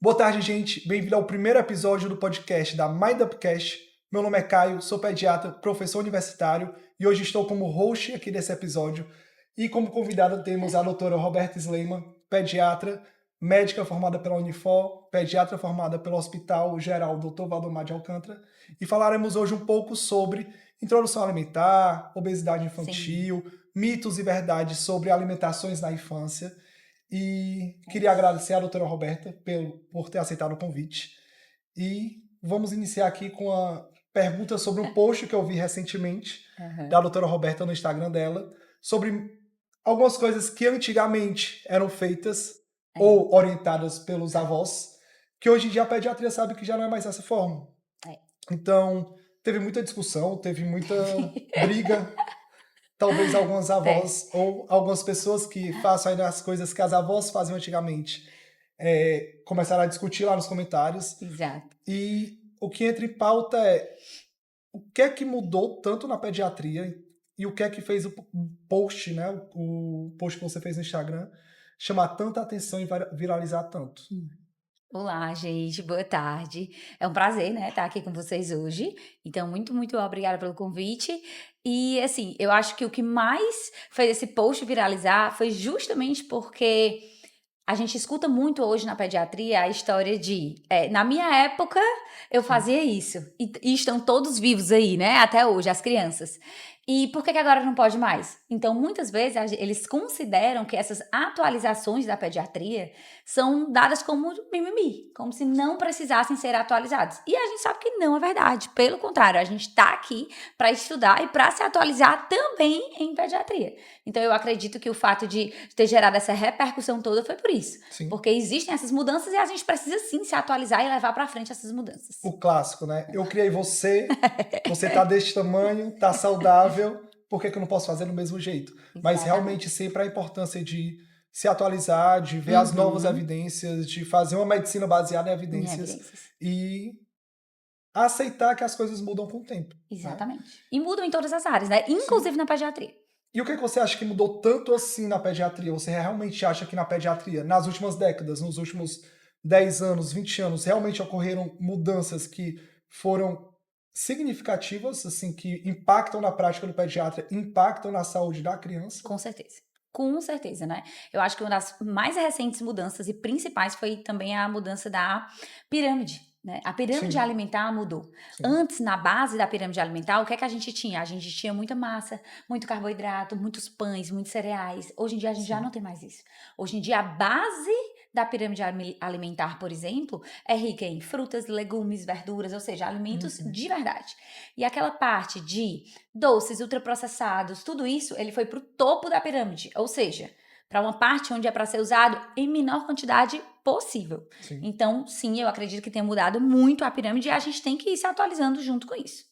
Boa tarde, gente. Bem-vindo ao primeiro episódio do podcast da Mind Upcast. Meu nome é Caio, sou pediatra, professor universitário e hoje estou como host aqui desse episódio. E como convidada temos a doutora Roberta Sleiman, pediatra, médica formada pela Unifor, pediatra formada pelo Hospital Geral Dr. Valdomar de Alcântara. E falaremos hoje um pouco sobre introdução alimentar, obesidade infantil, mitos e verdades sobre alimentações na infância. E queria agradecer à doutora Roberta por ter aceitado o convite. E vamos iniciar aqui com a pergunta sobre um post que eu vi recentemente da doutora Roberta no Instagram dela, sobre algumas coisas que antigamente eram feitas ou orientadas pelos avós, que hoje em dia a pediatria sabe que já não é mais dessa forma. Então, teve muita discussão, teve muita briga. Talvez alguns avós ou algumas pessoas que façam ainda as coisas que as avós faziam antigamente começaram a discutir lá nos comentários. Exato. E o que entra em pauta é o que é que mudou tanto na pediatria e o que é que fez o post, né, o post que você fez no Instagram, chamar tanta atenção e viralizar tanto. Olá, gente, boa tarde. É um prazer, né, estar aqui com vocês hoje. Então, muito obrigada pelo convite. E, assim, eu acho que o que mais fez esse post viralizar foi justamente porque a gente escuta muito hoje na pediatria a história de, na minha época, eu fazia isso. E estão todos vivos aí, né, até hoje, as crianças. E por que agora não pode mais? Então, muitas vezes, eles consideram que essas atualizações da pediatria são dadas como mimimi, como se não precisassem ser atualizados. E a gente sabe que não é verdade. Pelo contrário, a gente está aqui para estudar e para se atualizar também em pediatria. Então, eu acredito que o fato de ter gerado essa repercussão toda foi por isso. Sim. Porque existem essas mudanças e a gente precisa sim se atualizar e levar para frente essas mudanças. O clássico, né? Eu criei você tá deste tamanho, tá saudável, por que eu não posso fazer do mesmo jeito? Mas realmente sempre a importância de se atualizar, de ver as novas evidências, de fazer uma medicina baseada em evidências e aceitar que as coisas mudam com o tempo. Exatamente. Né? E mudam em todas as áreas, né? Inclusive na pediatria. E o que você acha que mudou tanto assim na pediatria? Você realmente acha que na pediatria, nas últimas décadas, nos últimos 10 anos, 20 anos, realmente ocorreram mudanças que foram significativas, assim, que impactam na prática do pediatra, impactam na saúde da criança? Com certeza. Com certeza, né? Eu acho que uma das mais recentes mudanças e principais foi também a mudança da pirâmide, né? A pirâmide alimentar mudou. Antes, na base da pirâmide alimentar, o que é que a gente tinha? A gente tinha muita massa, muito carboidrato, muitos pães, muitos cereais. Hoje em dia a gente já não tem mais isso. Hoje em dia a base da pirâmide alimentar, por exemplo, é rica em frutas, legumes, verduras, ou seja, alimentos de verdade. E aquela parte de doces, ultraprocessados, tudo isso, ele foi para o topo da pirâmide, ou seja, para uma parte onde é para ser usado em menor quantidade possível. Então, sim, eu acredito que tenha mudado muito a pirâmide e a gente tem que ir se atualizando junto com isso.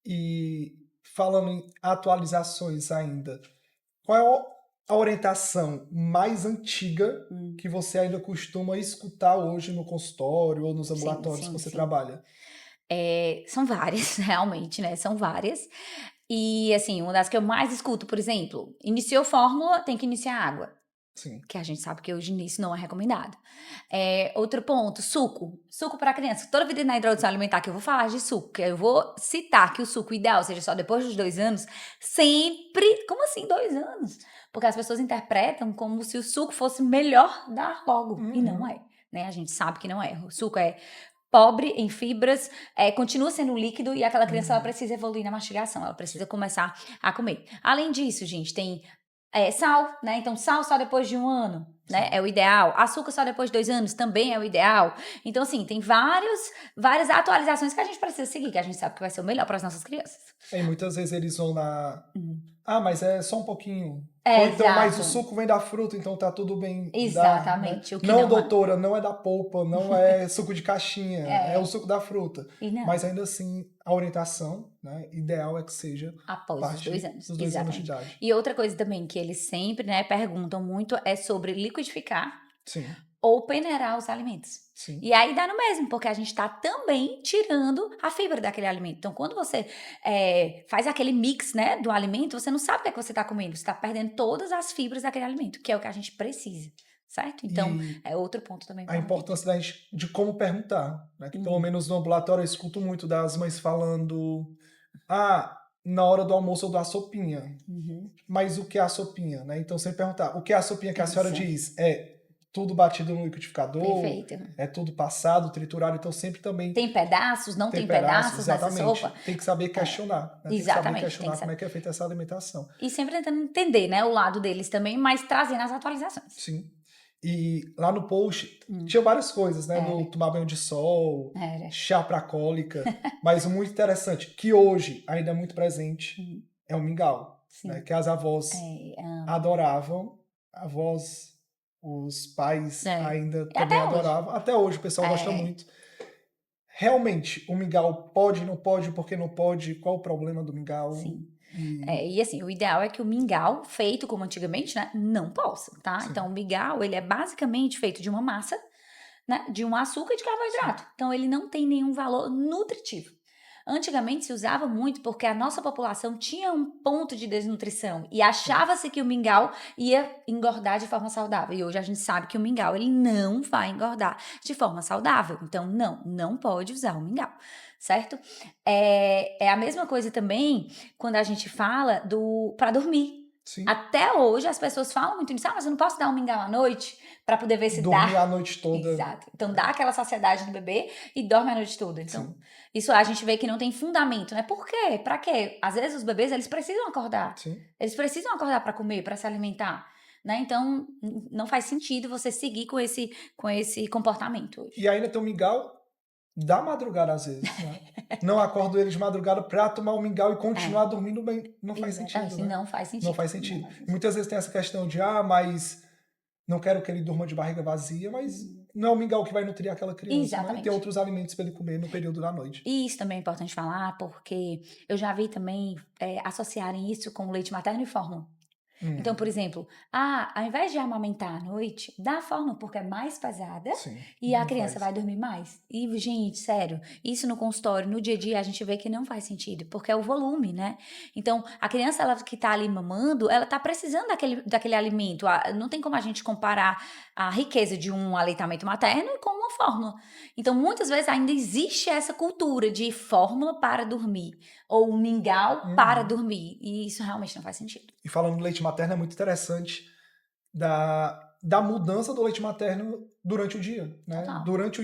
E falando em atualizações ainda, qual é a orientação mais antiga que você ainda costuma escutar hoje no consultório ou nos ambulatórios que você trabalha? São várias, realmente, né? São várias. E, assim, uma das que eu mais escuto, por exemplo, iniciou fórmula, tem que iniciar água. Sim. Que a gente sabe que hoje nisso não é recomendado. Outro ponto, suco. Suco para criança. Toda vida na introdução alimentar que eu vou falar de suco, que eu vou citar que o suco ideal seja só depois dos 2 anos, sempre... Como assim 2 anos? Porque as pessoas interpretam como se o suco fosse melhor dar logo. E não é. Né? A gente sabe que não é. O suco é pobre em fibras, continua sendo líquido e aquela criança ela precisa evoluir na mastigação, ela precisa começar a comer. Além disso, gente, tem sal, né? Então, sal só depois de 1 ano, né? É o ideal. Açúcar só depois de 2 anos também é o ideal. Então, assim, tem várias atualizações que a gente precisa seguir, que a gente sabe que vai ser o melhor para as nossas crianças. E muitas vezes eles vão na... mas é só um pouquinho. Ou então, mas o suco vem da fruta, então tá tudo bem. Exatamente. Né? Não, doutora, não é da polpa, não é suco de caixinha, é o suco da fruta. Mas ainda assim, a orientação, né, ideal é que seja após os 2 anos. Dos 2 anos de idade. E outra coisa também que eles sempre, né, perguntam muito é sobre liquidificar Sim. ou peneirar os alimentos. Sim. E aí dá no mesmo, porque a gente está também tirando a fibra daquele alimento. Então, quando você faz aquele mix, né, do alimento, você não sabe o que é que você está comendo. Você está perdendo todas as fibras daquele alimento, que é o que a gente precisa. certo? Então, E é outro ponto também a importante. importância de como perguntar, né? Que pelo Uhum, menos no ambulatório eu escuto muito das mães falando: ah, na hora do almoço eu dou a sopinha. uhum. Mas o que é a sopinha, né? Então sempre perguntar, o que é a sopinha que a senhora Isso, diz? É tudo batido no liquidificador? perfeito. É tudo passado, triturado? Então sempre também Tem pedaços, não tem tem pedaços, pedaços nessa exatamente. sopa? Tem que saber É, questionar, né? Tem que saber exatamente, tem que questionar como saber. é que é feita essa alimentação. E sempre tentando entender, né, o lado deles também, mas trazendo as atualizações. Sim. E lá no post Hum, tinha várias coisas, né? era, Do tomar banho de sol, era. chá para cólica, mas o muito interessante, que hoje ainda é muito presente, Hum, é o mingau, né? sim. Que as avós Amo. adoravam, avós, os pais É. ainda E também até hoje. adoravam, até hoje o pessoal gosta É, muito. Realmente, o mingau pode, não pode, por que não pode, qual o problema do mingau? sim. E, É, e assim, o ideal é que o mingau, feito como antigamente, né, não possa, tá? Então, sim, o mingau, ele é basicamente feito de uma massa, né, de um açúcar e de sim, carboidrato. Então, ele não tem nenhum valor nutritivo. Antigamente se usava muito porque a nossa população tinha um ponto de desnutrição e sim. achava-se que o mingau ia engordar de forma saudável. E hoje a gente sabe que o mingau ele não vai engordar de forma saudável. Então, não pode usar o mingau, certo? É a mesma coisa também quando a gente fala do para dormir. Sim. Até hoje as pessoas falam muito nisso, mas eu não posso dar um mingau à noite para poder ver se dá. Dormir a noite toda, Exato. Então dá aquela saciedade no bebê e dorme a noite toda. Então, sim, isso a gente vê que não tem fundamento, né? Por quê? Pra quê? Às vezes os bebês, eles precisam acordar. sim. Eles precisam acordar para comer, para se alimentar, né? Então, não faz sentido você seguir com esse comportamento hoje. E ainda tem o mingau da madrugada às vezes, né? Não acordo ele de madrugada para tomar o mingau e continuar É, dormindo bem. Não faz sentido, exatamente. né? Não faz Não sentido. faz Não sentido. faz E sentido. muitas vezes tem essa questão de, mas não quero que ele durma de barriga vazia, mas Hum, não é o mingau que vai nutrir aquela criança, né? E tem Exatamente. outros alimentos para ele comer no período da noite. E isso também é importante falar, porque eu já vi também associarem isso com leite materno e fórmula. Então, por Hum, exemplo, ao invés de amamentar à noite, dá a fórmula porque é mais pesada sim, e a não criança faz. vai dormir mais. E, gente, sério, isso no consultório, no dia a dia, a gente vê que não faz sentido, porque é o volume, né? Então, a criança ela que tá ali mamando, ela tá precisando daquele alimento. Não tem como a gente comparar a riqueza de um aleitamento materno com uma fórmula. Então, muitas vezes ainda existe essa cultura de fórmula para dormir, ou mingau para Uhum. dormir. E isso realmente não faz sentido. E falando do leite materno, é muito interessante da mudança do leite materno durante o dia, né? Total. Durante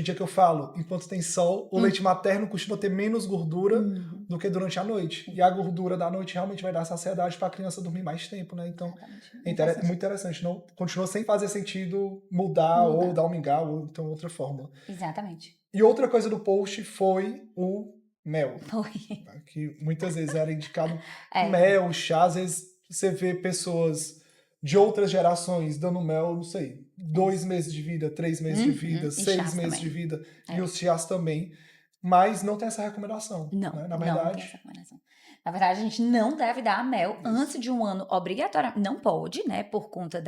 o dia que eu falo, enquanto tem sol, o leite Uhum. materno costuma ter menos gordura Uhum. do que durante a noite. E a gordura da noite realmente vai dar saciedade para a criança dormir mais tempo, né? Então, Exatamente. é, Não faz é muito sentido. interessante. Não, continua sem fazer sentido mudar ou Mudar. dar um mingau ou então outra fórmula. Exatamente. E outra coisa do post foi o mel, Foi. né? Que muitas vezes era indicado É. mel, chá. Às vezes você vê pessoas de outras gerações dando mel, não sei, É. 2 meses de vida, 3 meses de vida, Uhum. E 6 meses de chás também. vida, e É. os chás também, mas não tem essa recomendação, né? Na Não tem essa verdade, recomendação. Na verdade, a gente não deve dar mel isso. antes de um ano obrigatoriamente. Não pode, né? Por conta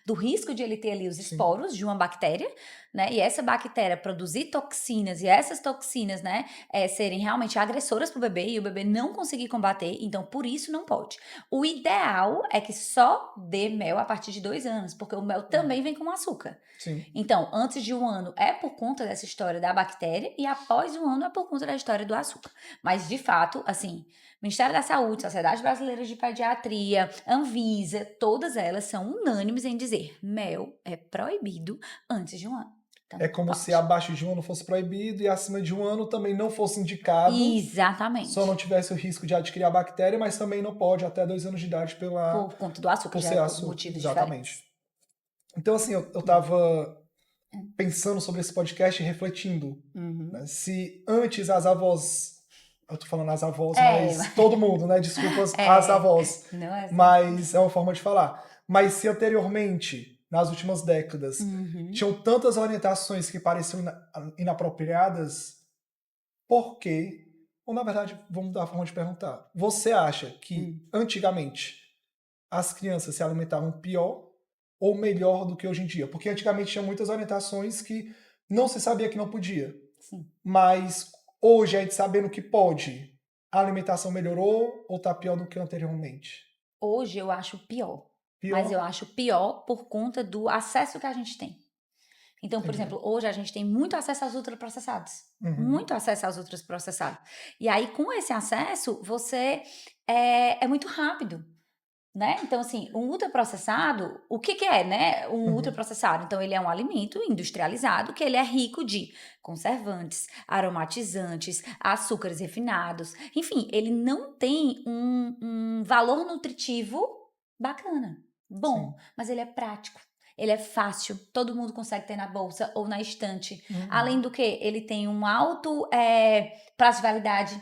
do risco de ele ter ali os Sim, esporos de uma bactéria, né? E essa bactéria produzir toxinas e essas toxinas, né? Serem realmente agressoras para o bebê e o bebê não conseguir combater. Então, por isso não pode. O ideal é que só dê mel a partir de 2 anos, porque o mel também vem com açúcar. sim. Então, antes de um ano é por conta dessa história da bactéria e após um ano é por conta da história do açúcar. Mas, de fato, assim, Ministério da Saúde, Sociedade Brasileira de Pediatria, Anvisa, todas elas são unânimes em dizer mel é proibido antes de um ano. Então, É não como se pode. abaixo de um ano fosse proibido e acima de um ano também não fosse indicado, só não Exatamente. tivesse o risco de adquirir a bactéria, mas também não pode até 2 anos de idade Por conta do açúcar, por já ser é por açúcar. motivos diferentes. Exatamente. Então, assim, eu tava pensando sobre esse podcast e refletindo, Uhum. né? Se antes as avós, eu tô falando as avós, É, mas todo mundo, né? Desculpas as é, avós, não é assim. mas é uma forma de falar. Mas se anteriormente, nas últimas décadas, Uhum. tinham tantas orientações que pareciam inapropriadas, por quê? Ou na verdade, vamos dar a forma de perguntar. Você acha que Hum, antigamente as crianças se alimentavam pior ou melhor do que hoje em dia? Porque antigamente tinha muitas orientações que não se sabia que não podia. sim. Mas hoje, a gente sabendo que pode, a alimentação melhorou ou tá pior do que anteriormente? Hoje eu acho pior. Mas eu Pior? acho pior por conta do acesso que a gente tem. Então, por Entendi. exemplo, hoje a gente tem muito acesso aos ultraprocessados. Uhum. Muito acesso aos ultraprocessados. E aí, com esse acesso, você é muito rápido, né? Então, assim, um ultraprocessado, o que que é, né? Um Uhum. ultraprocessado, então, ele é um alimento industrializado que ele é rico de conservantes, aromatizantes, açúcares refinados. Enfim, ele não tem um valor nutritivo bacana, bom, Sim. mas ele é prático. Ele é fácil, todo mundo consegue ter na bolsa ou na estante. Além Uhum. do que, ele tem um alto prazo de validade.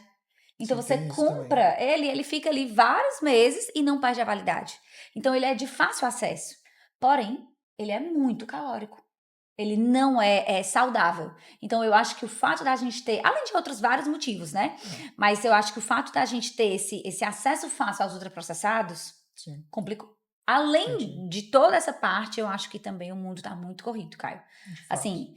Então Sim, você tem isso também. compra ele fica ali vários meses e não perde a validade. Então ele é de fácil acesso. Porém, ele é muito calórico. Ele não é saudável. Então eu acho que o fato da gente ter, além de outros vários motivos, né? É, Mas eu acho que o fato da gente ter esse acesso fácil aos ultraprocessados sim, complicou. entendi. Além de toda essa parte, eu acho que também o mundo tá muito corrido, Caio. De fato. Assim,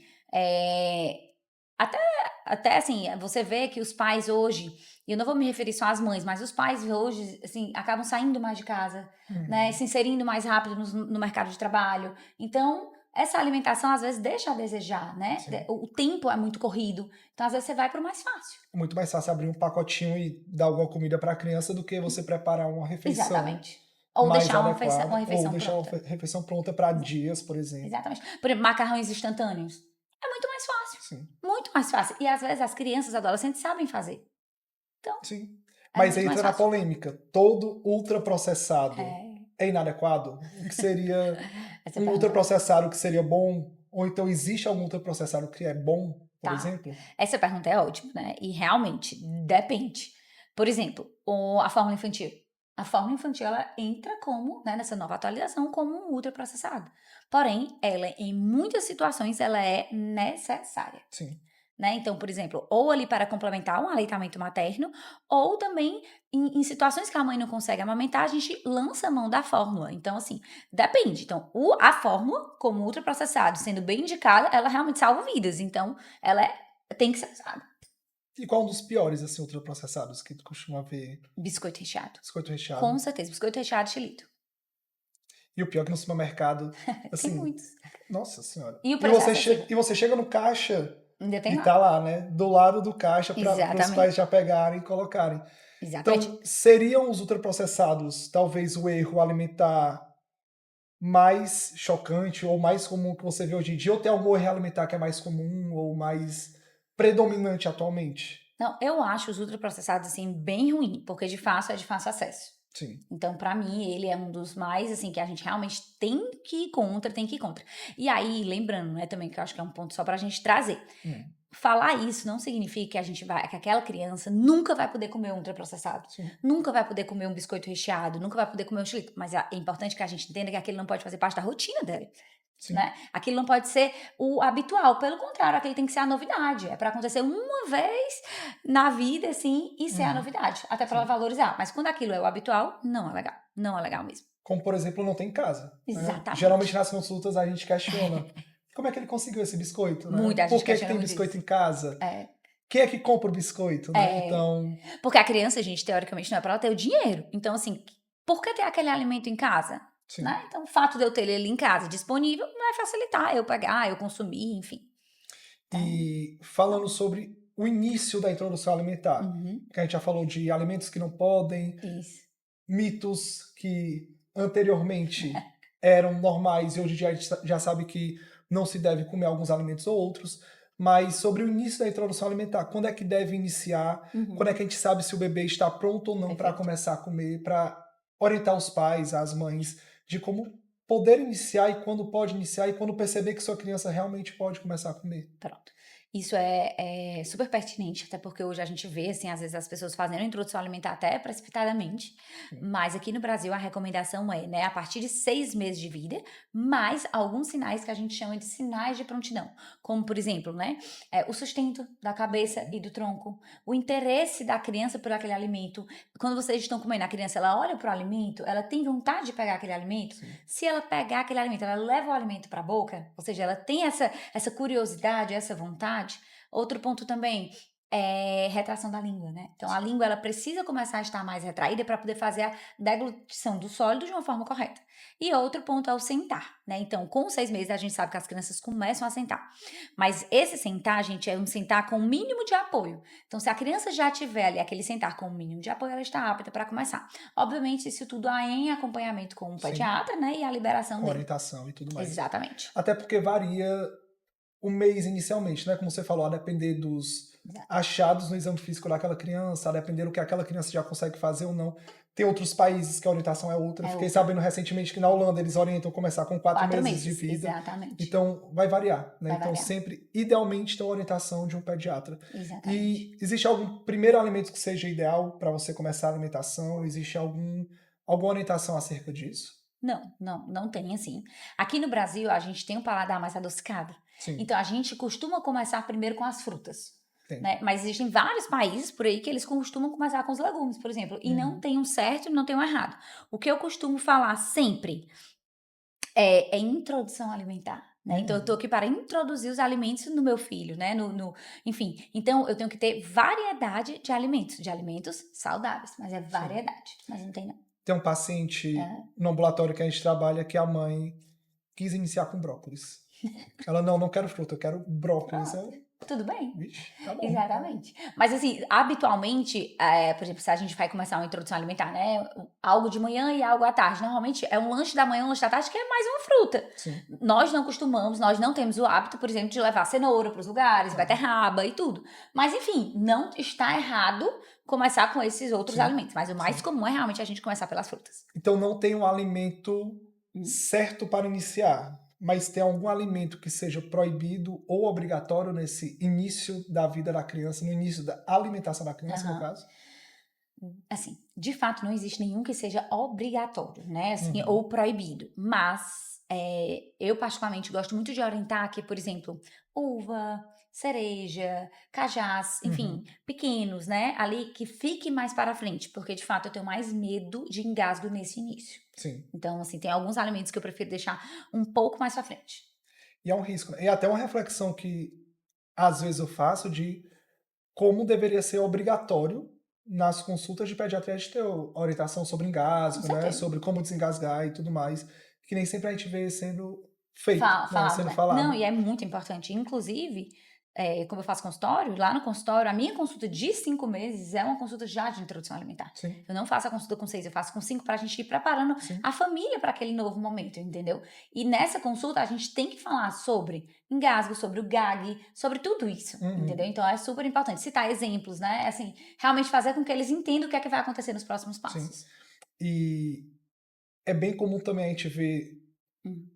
até, até assim, você vê que os pais hoje, e eu não vou me referir só às mães, mas os pais hoje, assim, acabam saindo mais de casa, né? Uhum. Se inserindo mais rápido no mercado de trabalho. Então, essa alimentação às vezes deixa a desejar, né? Sim. O tempo é muito corrido. Então, às vezes, você vai para o mais fácil. É muito mais fácil abrir um pacotinho e dar alguma comida para a criança do que você preparar uma refeição Exatamente. Ou mais deixar uma adequada ou refeição deixar uma pronta. refeição pronta para dias, por exemplo. Exatamente. Por exemplo, macarrões instantâneos. É muito mais fácil. Sim, Muito mais fácil. E às vezes as crianças, adolescentes sabem fazer. Então, sim. é Mas aí muito entra mais na fácil. polêmica. Todo ultraprocessado É, é inadequado? O que seria essa um pergunta é ótima. ultraprocessado que seria bom? Ou então existe algum ultraprocessado que é bom, por Tá. exemplo? Essa pergunta é ótima, né? E realmente depende. Por exemplo, a fórmula infantil. A fórmula infantil ela entra como, né, nessa nova atualização, como um ultraprocessado. Porém, ela em muitas situações ela é necessária. Sim. Né? Então, por exemplo, ou ali para complementar um aleitamento materno, ou também em situações que a mãe não consegue amamentar, a gente lança a mão da fórmula. Então, assim, depende. Então, a fórmula, como ultraprocessado, sendo bem indicada, ela realmente salva vidas. Então, tem que ser usada. E qual um dos piores, assim, ultraprocessados que tu costuma ver? Biscoito recheado. Biscoito recheado. Com certeza, biscoito recheado xilito. E o pior é que no supermercado, Tem assim, muitos. nossa senhora. E o preço é acessível. E você chega no caixa Ainda tem e lá. tá lá, né? Do lado do caixa para os pais Exatamente. já pegarem e colocarem. Exatamente. Então, seriam os ultraprocessados talvez o erro alimentar mais chocante ou mais comum que você vê hoje em dia? Ou tem algum erro alimentar que é mais comum ou mais predominante atualmente? Não, eu acho os ultraprocessados, assim, bem ruim, porque de fato é de fácil acesso. Sim. Então, pra mim, ele é um dos mais, assim, que a gente realmente tem que ir contra. E aí, lembrando, né, também, que eu acho que é um ponto só pra gente trazer. Hum, Falar isso não significa que aquela criança nunca vai poder comer um ultraprocessado, sim. nunca vai poder comer um biscoito recheado, nunca vai poder comer um chilito. Mas é importante que a gente entenda que aquilo não pode fazer parte da rotina dele. Sim. Né? Aquilo não pode ser o habitual, pelo contrário, aquilo tem que ser a novidade. É para acontecer uma vez na vida, assim, e ser a Uhum, novidade, até para ela sim. valorizar. Mas quando aquilo é o habitual, não é legal. Não é legal mesmo. Como, por exemplo, não tem em casa, né? Geralmente Exatamente. nas consultas a gente questiona como é que ele conseguiu esse biscoito, né? Muita Por gente que que questiona tem muito biscoito isso. em casa? É, Quem é que compra o biscoito, né? é, Então, porque a criança, gente, teoricamente, não é para ela ter o dinheiro. Então, assim, por que ter aquele alimento em casa? sim. Né? Então, o fato de eu ter ele em casa disponível vai facilitar eu pegar, eu consumir, enfim. Então, E falando sobre o início da introdução alimentar, uhum, que a gente já falou de alimentos que não podem, isso. mitos que anteriormente eram normais e hoje em dia a gente já sabe que não se deve comer alguns alimentos ou outros, mas sobre o início da introdução alimentar, quando é que deve iniciar, quando é Uhum, que a gente sabe se o bebê está pronto ou não para perfeito. começar a comer, para orientar os pais, as mães, de como poder iniciar e quando pode iniciar e quando perceber que sua criança realmente pode começar a comer. Pronto. Isso é super pertinente, até porque hoje a gente vê, assim, às vezes as pessoas fazendo a introdução alimentar até precipitadamente, Sim. mas aqui no Brasil a recomendação é, né, a partir de 6 meses de vida, mais alguns sinais que a gente chama de sinais de prontidão, como, por exemplo, né, o sustento da cabeça e do tronco, o interesse da criança por aquele alimento. Quando vocês estão comendo, a criança, ela olha para o alimento, ela tem vontade de pegar aquele alimento, Sim. se ela pegar aquele alimento, ela leva o alimento para a boca, ou seja, ela tem essa curiosidade, essa vontade. Outro ponto também é retração da língua, né? Então, a língua, ela precisa começar a estar mais retraída para poder fazer a deglutição do sólido de uma forma correta. E outro ponto é o sentar, né? Então, com 6 meses, a gente sabe que as crianças começam a sentar. Mas esse sentar, gente, é um sentar com o mínimo de apoio. Então, se a criança já tiver ali aquele sentar com o mínimo de apoio, ela está apta para começar. Obviamente, isso tudo em acompanhamento com o pediatra, né? E a liberação Com dele. orientação e tudo mais. Exatamente. Até porque varia o mês inicialmente, né? Como você falou, a depender dos achados no exame físico daquela criança, a depender do que aquela criança já consegue fazer ou não. Tem outros países que a orientação é outra. Fiquei sabendo recentemente que na Holanda eles orientam começar com 4 meses de vida. Exatamente. Então, vai variar, né? Vai então, variar. sempre, idealmente, tem a orientação de um pediatra. Exatamente. E existe algum primeiro alimento que seja ideal para você começar a alimentação? Existe alguma orientação acerca disso? Não tem assim. Aqui no Brasil, a gente tem um paladar mais adocicado. Sim. Então, a gente costuma começar primeiro com as frutas. Tem. Né? Mas existem vários países por aí que eles costumam começar com os legumes, por exemplo. E não tem um certo e não tem um errado. O que eu costumo falar sempre é introdução alimentar. Né? Então, eu tô aqui para introduzir os alimentos no meu filho, né? Enfim, então eu tenho que ter variedade de alimentos saudáveis, mas é variedade, mas não tem não. Tem um paciente no ambulatório que a gente trabalha que a mãe quis iniciar com brócolis. Ela, não quero fruta, eu quero brócolis. Tudo bem. Vixe, tá bom. Exatamente. Mas assim, habitualmente, por exemplo, se a gente vai começar uma introdução alimentar, né? Algo de manhã e algo à tarde. Normalmente é um lanche da manhã, um lanche da tarde, que é mais uma fruta. Sim. Nós não temos o hábito, por exemplo, de levar cenoura para os lugares, beterraba e tudo. Mas enfim, não está errado começar com esses outros alimentos. Mas o mais comum é realmente a gente começar pelas frutas. Então não tem um alimento certo para iniciar. Mas tem algum alimento que seja proibido ou obrigatório nesse início da vida da criança, no início da alimentação da criança, no caso? Assim, de fato, não existe nenhum que seja obrigatório, né? Assim, ou proibido. Mas eu, particularmente, gosto muito de orientar que, por exemplo, uva, cereja, cajás, enfim, pequenos, né? Ali que fique mais para frente, porque, de fato, eu tenho mais medo de engasgo nesse início. Sim. Então, assim, tem alguns alimentos que eu prefiro deixar um pouco mais para frente. E é um risco, né? E até uma reflexão que, às vezes, eu faço de como deveria ser obrigatório nas consultas de pediatria de ter orientação sobre engasgo, né? Sobre como desengasgar e tudo mais, que nem sempre a gente vê sendo feito, sendo falado. Não, e é muito importante. Inclusive, como eu faço consultório, lá no consultório, a minha consulta de 5 meses é uma consulta já de introdução alimentar. Sim. Eu não faço a consulta com 6, eu faço com 5 para a gente ir preparando a família para aquele novo momento, entendeu? E nessa consulta a gente tem que falar sobre engasgo, sobre o gag, sobre tudo isso, entendeu? Então é super importante citar exemplos, né? Assim, realmente fazer com que eles entendam o que é que vai acontecer nos próximos passos. Sim. E é bem comum também a gente ver,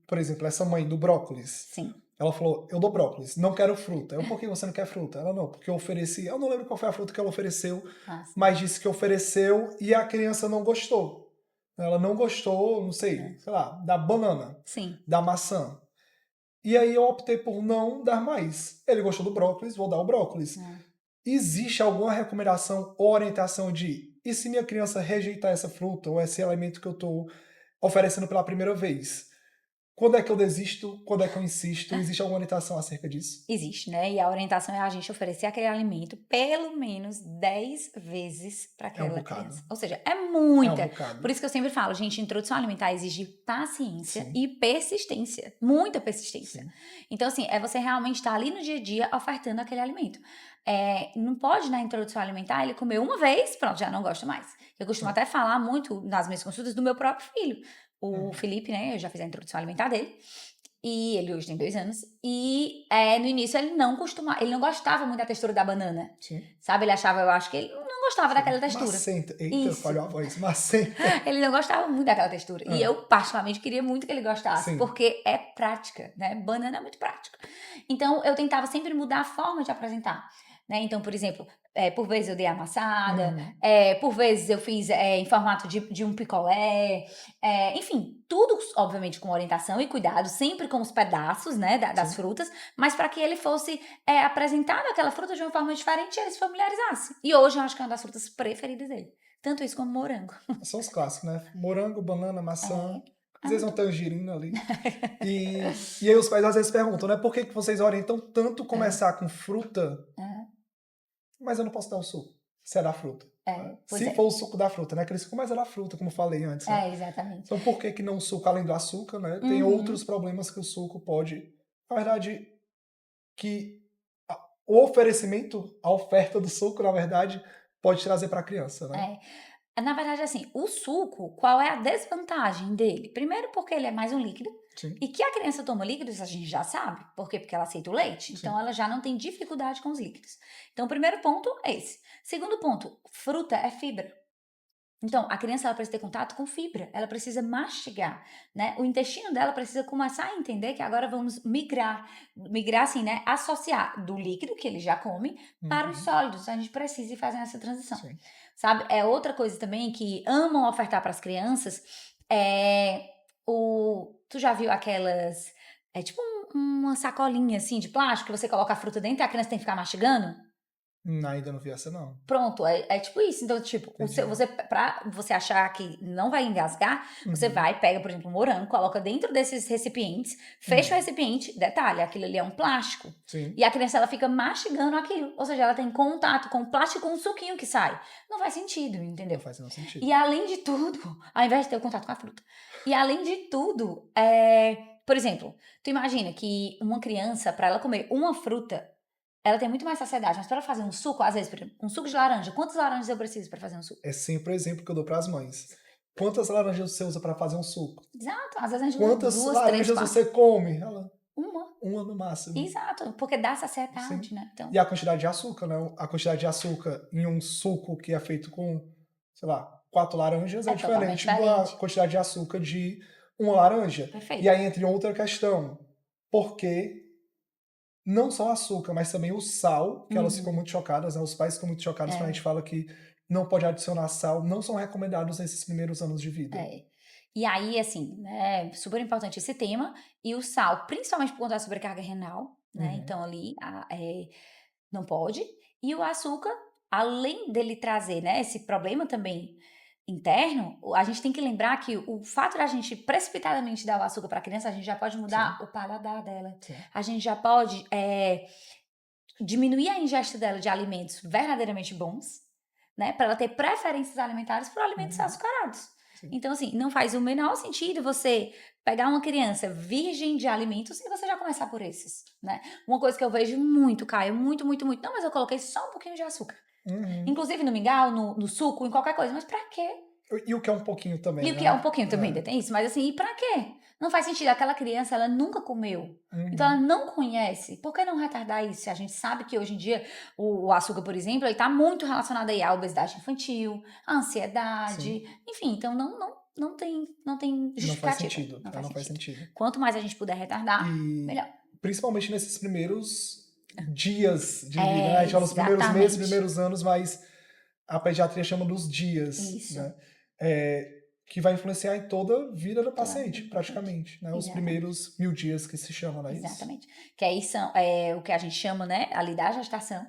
por exemplo, essa mãe do brócolis. Sim. Ela falou, eu dou brócolis, não quero fruta. Eu, por que você não quer fruta? Ela, não, porque eu ofereci, eu não lembro qual foi a fruta que ela ofereceu, mas disse que ofereceu e a criança não gostou. Ela não gostou, não sei, sei lá, da banana, da maçã. E aí eu optei por não dar mais. Ele gostou do brócolis, vou dar o brócolis. Existe alguma recomendação ou orientação de, e se minha criança rejeitar essa fruta ou esse alimento que eu estou oferecendo pela primeira vez? Quando é que eu desisto? Quando é que eu insisto? Existe alguma orientação acerca disso? Existe, né? E a orientação é a gente oferecer aquele alimento pelo menos 10 vezes para aquela criança. Ou seja, é muita. Por isso que eu sempre falo, gente, introdução alimentar exige paciência e persistência. Muita persistência. Então, assim, é você realmente estar ali no dia a dia ofertando aquele alimento. Não pode, na introdução alimentar, ele comer uma vez, pronto, já não gosta mais. Eu costumo até falar muito nas minhas consultas do meu próprio filho. O Felipe, né, eu já fiz a introdução alimentar dele, e ele hoje tem 2 anos, e no início ele não gostava muito da textura da banana, sabe, eu acho que ele não gostava daquela textura. Macenta, eita, falhou a voz, macenta. Ele não gostava muito daquela textura, e eu particularmente queria muito que ele gostasse, porque é prática, né, banana é muito prática. Então eu tentava sempre mudar a forma de apresentar. Né? Então, por exemplo, por vezes eu dei amassada, por vezes eu fiz em formato de um picolé, enfim, tudo obviamente com orientação e cuidado, sempre com os pedaços, né, das frutas, mas para que ele fosse apresentado aquela fruta de uma forma diferente e ele se familiarizasse. E hoje eu acho que é uma das frutas preferidas dele, tanto isso como morango. São os clássicos, né? Morango, banana, maçã... Às vezes uma tangerina ali. E aí os pais às vezes perguntam, né? Por que vocês orientam tanto começar com fruta mas eu não posso dar o suco. Se é da fruta. Né? Pois Se é. for o suco da fruta, né? Aquele suco, mas é da fruta, como eu falei antes, né? Exatamente. Então, por que que não o suco, além do açúcar, né? Tem outros problemas que o suco pode... Na verdade, que o oferecimento, a oferta do suco, na verdade, pode trazer para a criança, né? Na verdade, assim, o suco, qual é a desvantagem dele? Primeiro porque ele é mais um líquido, Sim, e que a criança toma líquidos, a gente já sabe. Por quê? Porque ela aceita o leite. Então, sim. ela já não tem dificuldade com os líquidos. Então, o primeiro ponto é esse. Segundo ponto, fruta é fibra. Então, a criança ela precisa ter contato com fibra, ela precisa mastigar, né? O intestino dela precisa começar a entender que agora vamos migrar assim, né? Associar do líquido que ele já come para os Uhum, sólidos. A gente precisa ir fazendo essa transição, sim. sabe? É outra coisa também que amam ofertar para as crianças é tu já viu aquelas tipo uma sacolinha assim de plástico que você coloca a fruta dentro e a criança tem que ficar mastigando? Ainda não vi essa, não. Pronto, é tipo isso. Então, tipo, Entendi. pra você achar que não vai engasgar, você Uhum, vai, pega, por exemplo, um morango, coloca dentro desses recipientes, fecha o uhum, recipiente, detalhe, aquilo ali é um plástico. sim, E a criança, ela fica mastigando aquilo. Ou seja, ela tem contato com o plástico e com o suquinho que sai. Não faz sentido, não entendeu? faz nenhum sentido. E além de tudo, ao invés de ter o contato com a fruta. E além de tudo, por exemplo, tu imagina que uma criança, para ela comer uma fruta, ela tem muito mais saciedade, mas para ela fazer um suco, às vezes, por exemplo, um suco de laranja, quantas laranjas eu preciso para fazer um suco? É sempre o exemplo que eu dou para as mães. Quantas laranjas você usa para fazer um suco? Exato, às vezes a gente usa Quantas 2, 3, laranjas 4. você come? Ela, Uma. uma no máximo. Exato, porque dá Sim. saciedade, né? Então, E a quantidade de açúcar, né? A quantidade de açúcar em um suco que é feito com, sei lá, 4 laranjas é é totalmente diferente da diferente. quantidade de açúcar de uma laranja. E Perfeito. aí entra em outra questão. Porque não só o açúcar, mas também o sal, que elas ficam Uhum. muito chocadas, né? Os pais ficam muito chocados quando a gente É, fala que não pode adicionar sal, não são recomendados nesses primeiros anos de vida. é. E aí, assim, né, super importante esse tema. E o sal, principalmente por conta da sobrecarga renal, né? Uhum, Então, ali, não pode. E o açúcar, além dele trazer, né, esse problema também interno, a gente tem que lembrar que o fato da gente precipitadamente dar o açúcar para a criança, a gente já pode sim, mudar o paladar dela. sim. A gente já pode diminuir a ingesta dela de alimentos verdadeiramente bons, né, para ela ter preferências alimentares por alimentos Uhum, açucarados. sim. Então, assim, não faz o menor sentido você pegar uma criança virgem de alimentos e você já começar por esses, né? Uma coisa que eu vejo muito, Caio, muito, muito, muito. Não, mas eu coloquei só um pouquinho de açúcar. Uhum. Inclusive no mingau, no suco, em qualquer coisa. Mas pra quê? E o que é um pouquinho também, E o que é um né? pouquinho também, ainda É. tem isso. Mas assim, e pra quê? Não faz sentido. Aquela criança, ela nunca comeu. Então ela Uhum, não conhece. Por que não retardar isso? Se a gente sabe que hoje em dia o açúcar, por exemplo, ele tá muito relacionado aí à obesidade infantil, à ansiedade, sim. enfim. Então não tem Não faz justificativa. sentido, Não né? faz Não faz sentido. sentido. Quanto mais a gente puder retardar, E melhor. principalmente nesses primeiros dias de vida, né? A gente fala os primeiros meses, Exatamente. primeiros anos, mas a pediatria chama dos dias, Isso. né? Que vai influenciar em toda a vida do Toda a paciente, vida do paciente. praticamente, né? Os Exatamente. primeiros 1000 dias que se chamam, não é isso? Exatamente. Que aí são o que a gente chama, né, ali da gestação,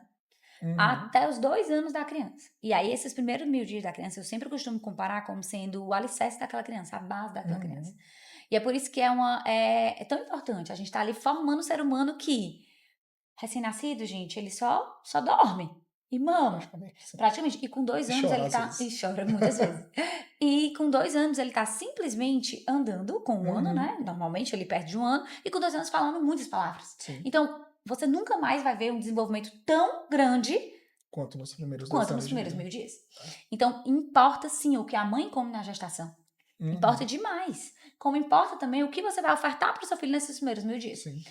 Uhum, até os 2 anos da criança. E aí esses primeiros 1000 dias da criança, eu sempre costumo comparar como sendo o alicerce daquela criança, a base daquela criança. uhum, E é por isso que é tão importante, a gente tá ali formando um ser humano que, recém-nascido, gente, ele só dorme e mama, praticamente, sim. praticamente. E com 2 E anos chora ele às tá e vezes. chora muitas vezes. E com 2 anos ele tá simplesmente andando, com 1 ano, Uhum, né, normalmente ele perde de 1 ano, e com 2 anos falando muitas palavras. sim. Então, você nunca mais vai ver um desenvolvimento tão grande Quanto nos primeiros dois quanto nos anos de primeiros vida. 1000 dias. Então, importa sim o que a mãe come na gestação. Importa Uhum, demais. Como importa também o que você vai ofertar para o seu filho nesses primeiros 1000 dias. sim,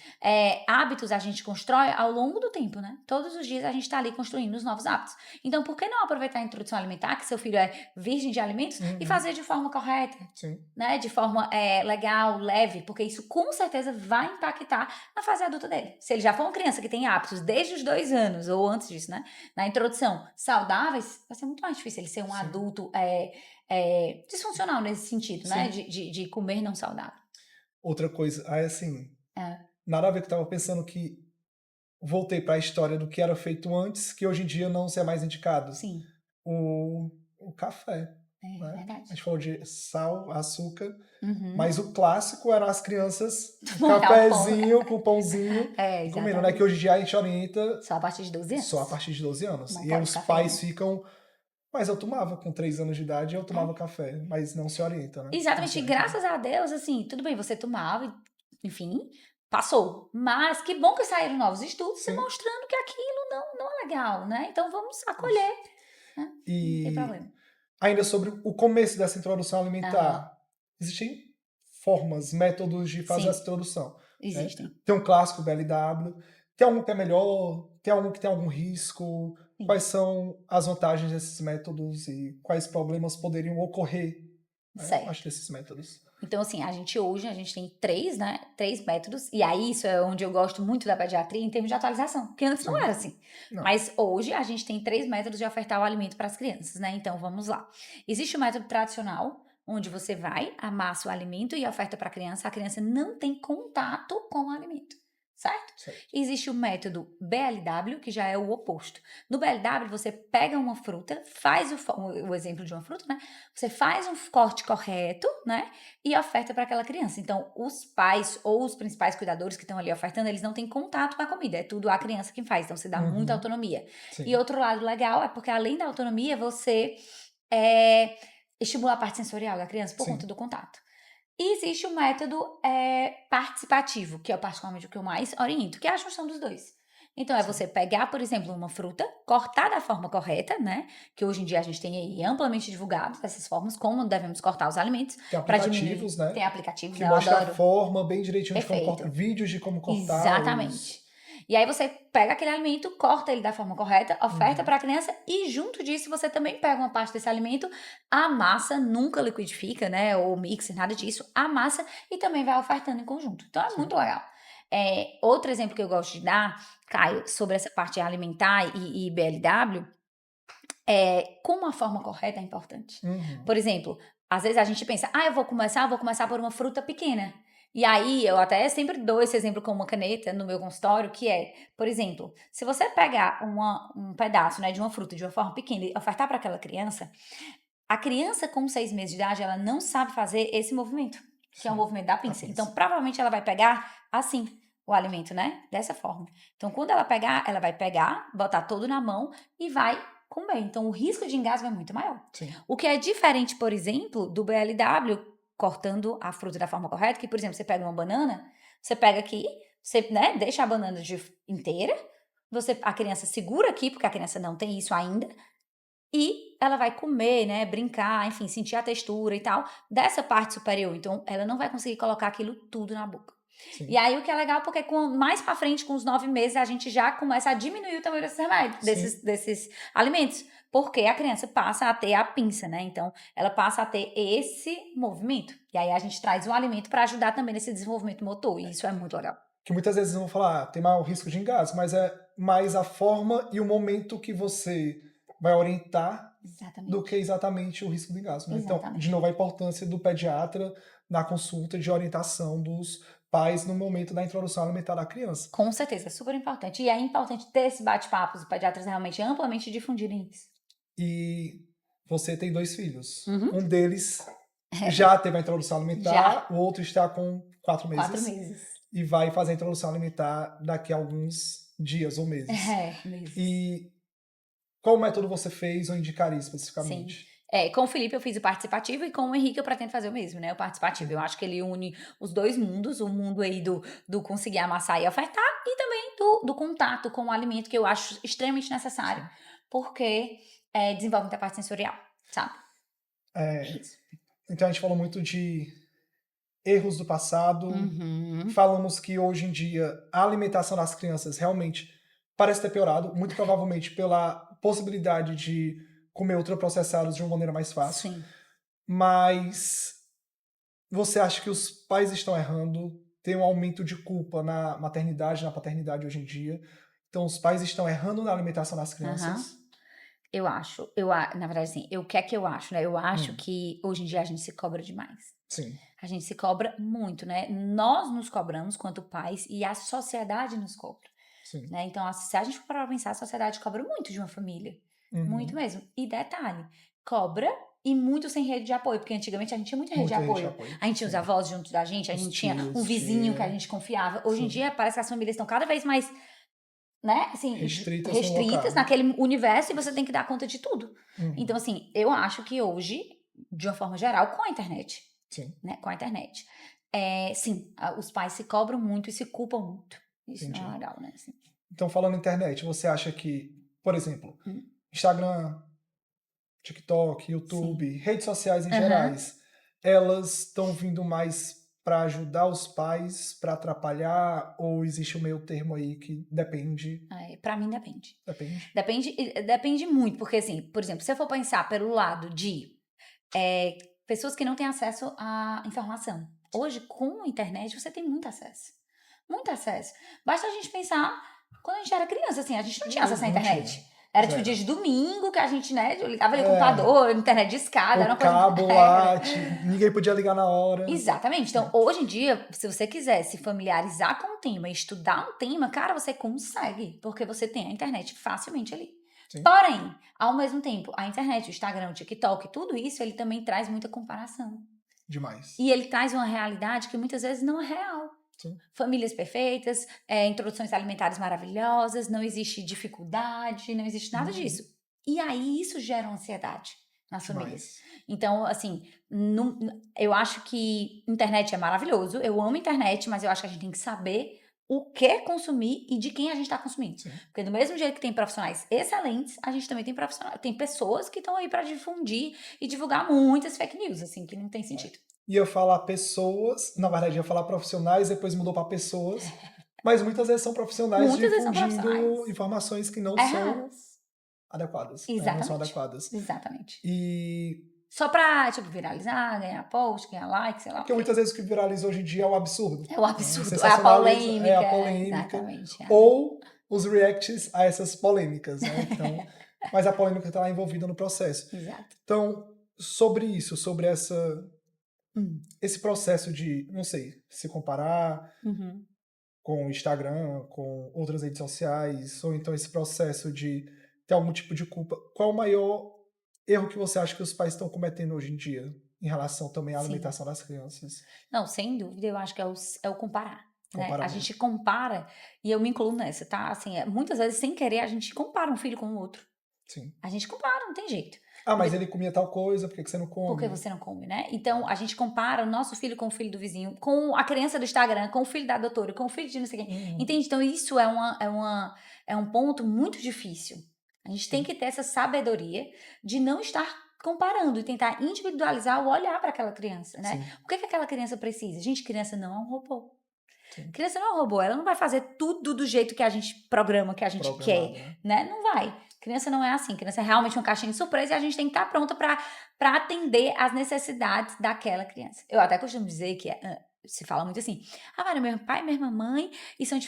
Hábitos a gente constrói ao longo do tempo, né? Todos os dias a gente está ali construindo os novos hábitos. Então, por que não aproveitar a introdução alimentar, que seu filho é virgem de alimentos, e uhum, fazer de forma correta? sim, Né, de forma legal, leve, porque isso com certeza vai impactar na fase adulta dele. Se ele já for uma criança que tem hábitos desde os 2 anos, ou antes disso, né, na introdução, saudáveis, vai ser muito mais difícil ele ser um sim, adulto disfuncional nesse sentido, né, sim. de comer não saudável. Outra coisa, aí assim, É, nada a ver que eu tava pensando que voltei para a história do que era feito antes, que hoje em dia não se é mais indicado. sim. O, o café. É né? A verdade. gente falou de sal, açúcar, Uhum. mas o clássico eram as crianças Molhar o pão. cafezinho com pãozinho É, e comendo, né? Que exatamente. hoje em dia a gente orienta Só a partir de 12 só a anos. partir de 12 anos. Não E aí pode os pais cafeína. ficam. Mas eu tomava com 3 anos de idade, eu tomava É. café, mas não se orienta, né? Não se Exatamente. E orienta. graças a Deus, assim, tudo bem, você tomava, enfim, passou. Mas que bom que saíram novos estudos Sim, demonstrando que aquilo não é legal, né? Então vamos isso. acolher, né? Não tem E problema. ainda sobre o começo dessa introdução Aham. alimentar, existem formas, métodos de fazer essa Sim, introdução, né? existem. Tem um clássico BLW, tem algum que é melhor, tem algum que tem algum risco, Sim. quais são as vantagens desses métodos e quais problemas poderiam ocorrer, né, a partir Certo. desses métodos. Então, assim, hoje a gente tem três, né? Três métodos. E aí, isso é onde eu gosto muito da pediatria em termos de atualização. Porque antes não Sim, era assim. não, Mas hoje a gente tem três métodos de ofertar o alimento para as crianças, né? Então, vamos lá. Existe o método tradicional, onde você vai, amassa o alimento e oferta para a criança não tem contato com o alimento. Certo? certo. Existe o método BLW, que já é o oposto. No BLW, você pega uma fruta, faz o exemplo de uma fruta, né? Você faz um corte correto, né? E oferta para aquela criança. Então, os pais ou os principais cuidadores que estão ali ofertando, eles não têm contato com a comida, é tudo a criança quem faz, então você dá muita Uhum, autonomia. E sim, outro lado legal é porque além da autonomia, você estimula a parte sensorial da criança por conta sim, do contato. E existe o método participativo, que é particularmente o que eu mais oriento, que é a junção dos dois. Então, é sim. você pegar, por exemplo, uma fruta, cortar da forma correta, né? Que hoje em dia a gente tem aí amplamente divulgado essas formas, como devemos cortar os alimentos, Tem para diminuir. aplicativos, né, Tem aplicativos, que né? Eu mostra a adoro. forma bem direitinho de como cortar, Perfeito. vídeos de como cortar Exatamente. os... E aí você pega aquele alimento, corta ele da forma correta, oferta Uhum, para a criança e junto disso você também pega uma parte desse alimento, amassa, nunca liquidifica, né, ou mixa, nada disso, amassa e também vai ofertando em conjunto. Então é sim. muito legal. Outro exemplo que eu gosto de dar, Caio, sobre essa parte alimentar e BLW, como a forma correta é importante. Uhum, Por exemplo, às vezes a gente pensa, eu vou começar por uma fruta pequena. E aí, eu até sempre dou esse exemplo com uma caneta no meu consultório, que é, por exemplo, se você pegar um pedaço, né, de uma fruta de uma forma pequena e ofertar para aquela criança, a criança com 6 meses de idade, ela não sabe fazer esse movimento, que é o sim. movimento da A pinça. Então, pinça. provavelmente ela vai pegar assim o alimento, né? Dessa forma. Então, quando ela pegar, ela vai pegar, botar todo na mão e vai comer. Então, o risco de engasgo é muito maior. Sim, O que é diferente, por exemplo, do BLW, cortando a fruta da forma correta, que, por exemplo, você pega uma banana, você pega aqui, você, né, deixa a banana inteira, a criança segura aqui, porque a criança não tem isso ainda, e ela vai comer, né, brincar, enfim, sentir a textura e tal, dessa parte superior. Então, ela não vai conseguir colocar aquilo tudo na boca. E sim, aí, o que é legal, porque mais pra frente, com os 9 meses, a gente já começa a diminuir o tamanho desses remédios, sim. desses alimentos. Porque a criança passa a ter a pinça, né? Então, ela passa a ter esse movimento. E aí, a gente traz o alimento para ajudar também nesse desenvolvimento motor. E isso é muito legal. Que muitas vezes vão falar, tem maior risco de engasgo, mas é mais a forma e o momento que você vai orientar do que Exatamente. exatamente o risco do engasgo, né? Então, de Exatamente. novo, a importância do pediatra na consulta de orientação dos pais no momento da introdução alimentar da criança. Com certeza, é super importante. E é importante ter esse bate-papo, os pediatras realmente amplamente difundirem isso. E você tem 2 filhos. Uhum. Um deles já teve a introdução Já, alimentar, o outro está com 4 4 meses meses. e vai fazer a introdução alimentar daqui a alguns dias ou meses. Meses. E qual método você fez ou indicaria Sim. especificamente? Com o Felipe eu fiz o participativo e com o Henrique eu pretendo fazer o mesmo, né? O participativo. Eu Uhum. acho que ele une os dois mundos, o mundo aí do conseguir amassar e ofertar, e também do contato com o alimento, que eu acho extremamente necessário, Sim. porque desenvolve muita parte sensorial, sabe? É É, isso. então a gente falou muito de erros do passado, Uhum. falamos que hoje em dia a alimentação das crianças realmente parece ter piorado, muito provavelmente pela possibilidade de comer ultraprocessados de uma maneira mais fácil. Sim. Mas você acha que os pais estão errando? Tem um aumento de culpa na maternidade, na paternidade hoje em dia. Então os pais estão errando na alimentação das Aham. crianças. Eu acho, na verdade, assim, o que é que eu acho, né? Eu acho Hum, que hoje em dia a gente se cobra demais. sim, A gente se cobra muito, né? Nós nos cobramos quanto pais e a sociedade nos cobra, sim. né? Então, se a gente for parar pra pensar, a sociedade cobra muito de uma família. Muito Uhum, mesmo. E detalhe, cobra e muito sem rede de apoio, porque antigamente a gente tinha muita rede de Muita rede de apoio. apoio. A gente tinha os Sim. avós junto da gente, a Os gente tinha um tios, vizinho que a tia. gente confiava. Hoje em Sim. dia parece que as famílias estão cada vez mais, né, assim, Restritas no restritas local. naquele universo e você tem que dar conta de tudo. Uhum. Então, assim, eu acho que hoje, de uma forma geral, com a internet, Sim, né, com a internet, sim, os pais se cobram muito e se culpam muito. Isso não é entendi. legal, né? Assim. Então, falando em internet, você acha que, por exemplo, Hum. Instagram, TikTok, YouTube, Sim. redes sociais em Aham. gerais, elas estão vindo mais para ajudar os pais, para atrapalhar, ou existe um meio termo aí que depende? Pra mim depende. Depende. Depende muito, porque assim, por exemplo, se eu for pensar pelo lado de pessoas que não têm acesso à informação. Hoje, com a internet, você tem muito acesso. Muito acesso. Basta a gente pensar, quando a gente era criança, assim, a gente não tinha acesso à Não internet. tinha. Era tipo Zero. dia de domingo que a gente, né, ligava ali o É, computador, internet de escada, era o uma coisa... cabo Era. lá, ninguém podia ligar na hora. Exatamente. Então, hoje em dia, se você quiser se familiarizar com o tema e estudar um tema, cara, você consegue, porque você tem a internet facilmente ali. Sim. Porém, ao mesmo tempo, a internet, o Instagram, o TikTok, tudo isso, ele também traz muita comparação. Demais. E ele traz uma realidade que muitas vezes não é real. Sim. Famílias perfeitas, introduções alimentares maravilhosas, não existe dificuldade, não existe nada disso. E aí isso gera uma ansiedade nas famílias. Então, assim, eu acho que internet é maravilhoso, eu amo internet, mas eu acho que a gente tem que saber o que consumir e de quem a gente está consumindo. Sim. Porque do mesmo jeito que tem profissionais excelentes, a gente também tem pessoas que estão aí para difundir e divulgar muitas fake news, assim, que não tem sentido. Ia falar pessoas, na verdade ia falar profissionais, depois mudou para pessoas, mas muitas vezes são profissionais Muitas vezes são difundindo profissionais informações que não são erradas. adequadas. Né? Exatamente. Não são adequadas. Exatamente. E Só pra, tipo, viralizar, ganhar post, ganhar like, sei lá. porque muitas vezes o que viraliza hoje em dia é o absurdo. É o absurdo, é a Sensacionaliza, polêmica. é a polêmica. Exatamente. Ou os reacts a essas polêmicas, né? Então, mas a polêmica está lá envolvida no processo. Exato. Então, sobre isso, sobre esse processo de, não sei, se comparar com o Instagram, com outras redes sociais, ou então esse processo de ter algum tipo de culpa, qual o maior erro que você acha que os pais estão cometendo hoje em dia em relação também à alimentação das crianças? Não, sem dúvida, eu acho que é o comparar. Né? A Comparar. gente compara, e eu me incluo nessa, tá? Assim, muitas vezes, sem querer, a gente compara um filho com o outro. Sim. A gente compara, não tem jeito. Ah, mas ele comia tal coisa, por que você não come? Porque você não come, né? Então, a gente compara o nosso filho com o filho do vizinho, com a criança do Instagram, com o filho da doutora, com o filho de não sei quem. Entende? Então, isso é um ponto muito difícil. A gente tem que ter essa sabedoria de não estar comparando e tentar individualizar o olhar para aquela criança, né? Sim. O que aquela criança precisa? Gente, criança não é um robô. Sim. Criança não é um robô, ela não vai fazer tudo do jeito que a gente programa, que a gente quer, né? Não vai. Criança não é assim, criança é realmente uma caixinha de surpresa e a gente tem que estar pronta para atender às necessidades daquela criança. Eu até costumo dizer que se fala muito assim, mas meu pai e minha mamãe e são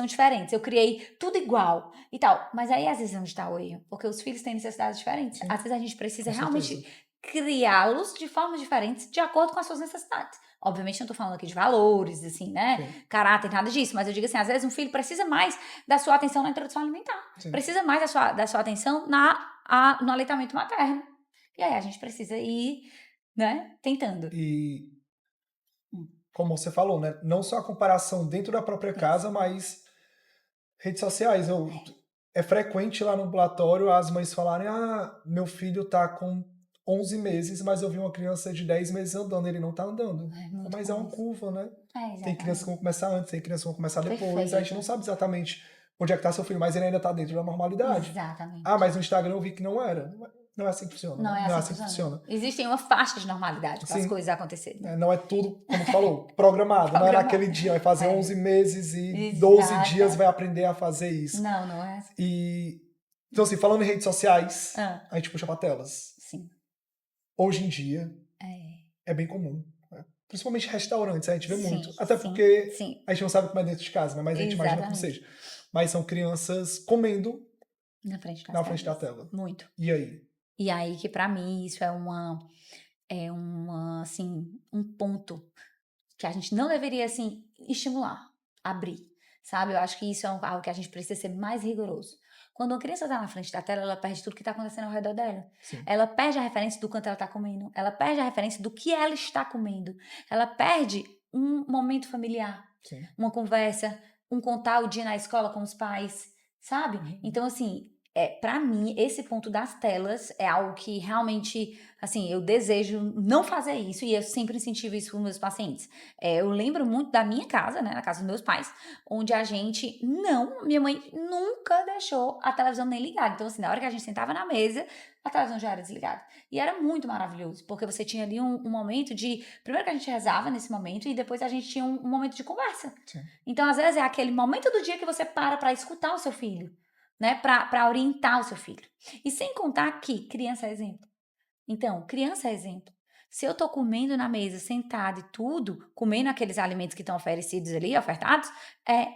diferentes, eu criei tudo igual e tal. Mas aí às vezes é onde está o erro, porque os filhos têm necessidades diferentes. Sim. Às vezes a gente precisa Com realmente certeza. criá-los de formas diferentes, de acordo com as suas necessidades. Obviamente não tô falando aqui de valores, assim, né? Sim. Caráter, nada disso. Mas eu digo assim, às vezes um filho precisa mais da sua atenção na introdução alimentar. Sim. Precisa mais da sua atenção no aleitamento materno. E aí a gente precisa ir, né, tentando. E, como você falou, né? Não só a comparação dentro da própria casa, mas redes sociais. É frequente lá no ambulatório as mães falarem, meu filho tá com 11 meses, mas eu vi uma criança de 10 meses andando, ele não tá andando. Mas é uma curva, né? Tem crianças que vão começar antes, tem crianças que vão começar depois. Perfeito. A gente não sabe exatamente onde é que tá seu filho, mas ele ainda tá dentro da normalidade. Exatamente. Mas no Instagram eu vi que não era. Não é assim que funciona. Não é assim que funciona. Existem uma faixa de normalidade para as coisas acontecerem. Não é tudo, como tu falou, programado. Não é naquele dia, vai fazer 11 meses e 12 dias vai aprender a fazer isso. Não é assim. Então, assim, falando em redes sociais, a gente puxa pra telas. Sim. Hoje em dia, é bem comum. Né? Principalmente restaurantes, a gente vê muito. Até porque a gente não sabe como é dentro de casa, né? Mas a gente imagina como seja. Mas são crianças comendo na frente da tela. Muito. E aí? E aí que pra mim isso é assim, um ponto que a gente não deveria, assim, estimular, abrir. sabe? Eu acho que isso é algo que a gente precisa ser mais rigoroso. Quando uma criança está na frente da tela, ela perde tudo que está acontecendo ao redor dela. Sim. Ela perde a referência do quanto ela está comendo. Ela perde a referência do que ela está comendo. Ela perde um momento familiar, Sim. uma conversa, um contar o dia na escola com os pais, sabe? Uhum. Então, assim, para mim, esse ponto das telas é algo que realmente, assim, eu desejo não fazer isso e eu sempre incentivo isso para os meus pacientes. Eu lembro muito da minha casa, né, na casa dos meus pais, onde minha mãe nunca deixou a televisão nem ligada. Então, assim, na hora que a gente sentava na mesa, a televisão já era desligada. E era muito maravilhoso, porque você tinha ali um momento de... Primeiro que a gente rezava nesse momento e depois a gente tinha um momento de conversa. Sim. Então, às vezes, é aquele momento do dia que você para escutar o seu filho, né? Para orientar o seu filho. E sem contar que criança é exemplo. Então, criança é exemplo. Se eu tô comendo na mesa, sentada e tudo, comendo aqueles alimentos que estão oferecidos ali, ofertados,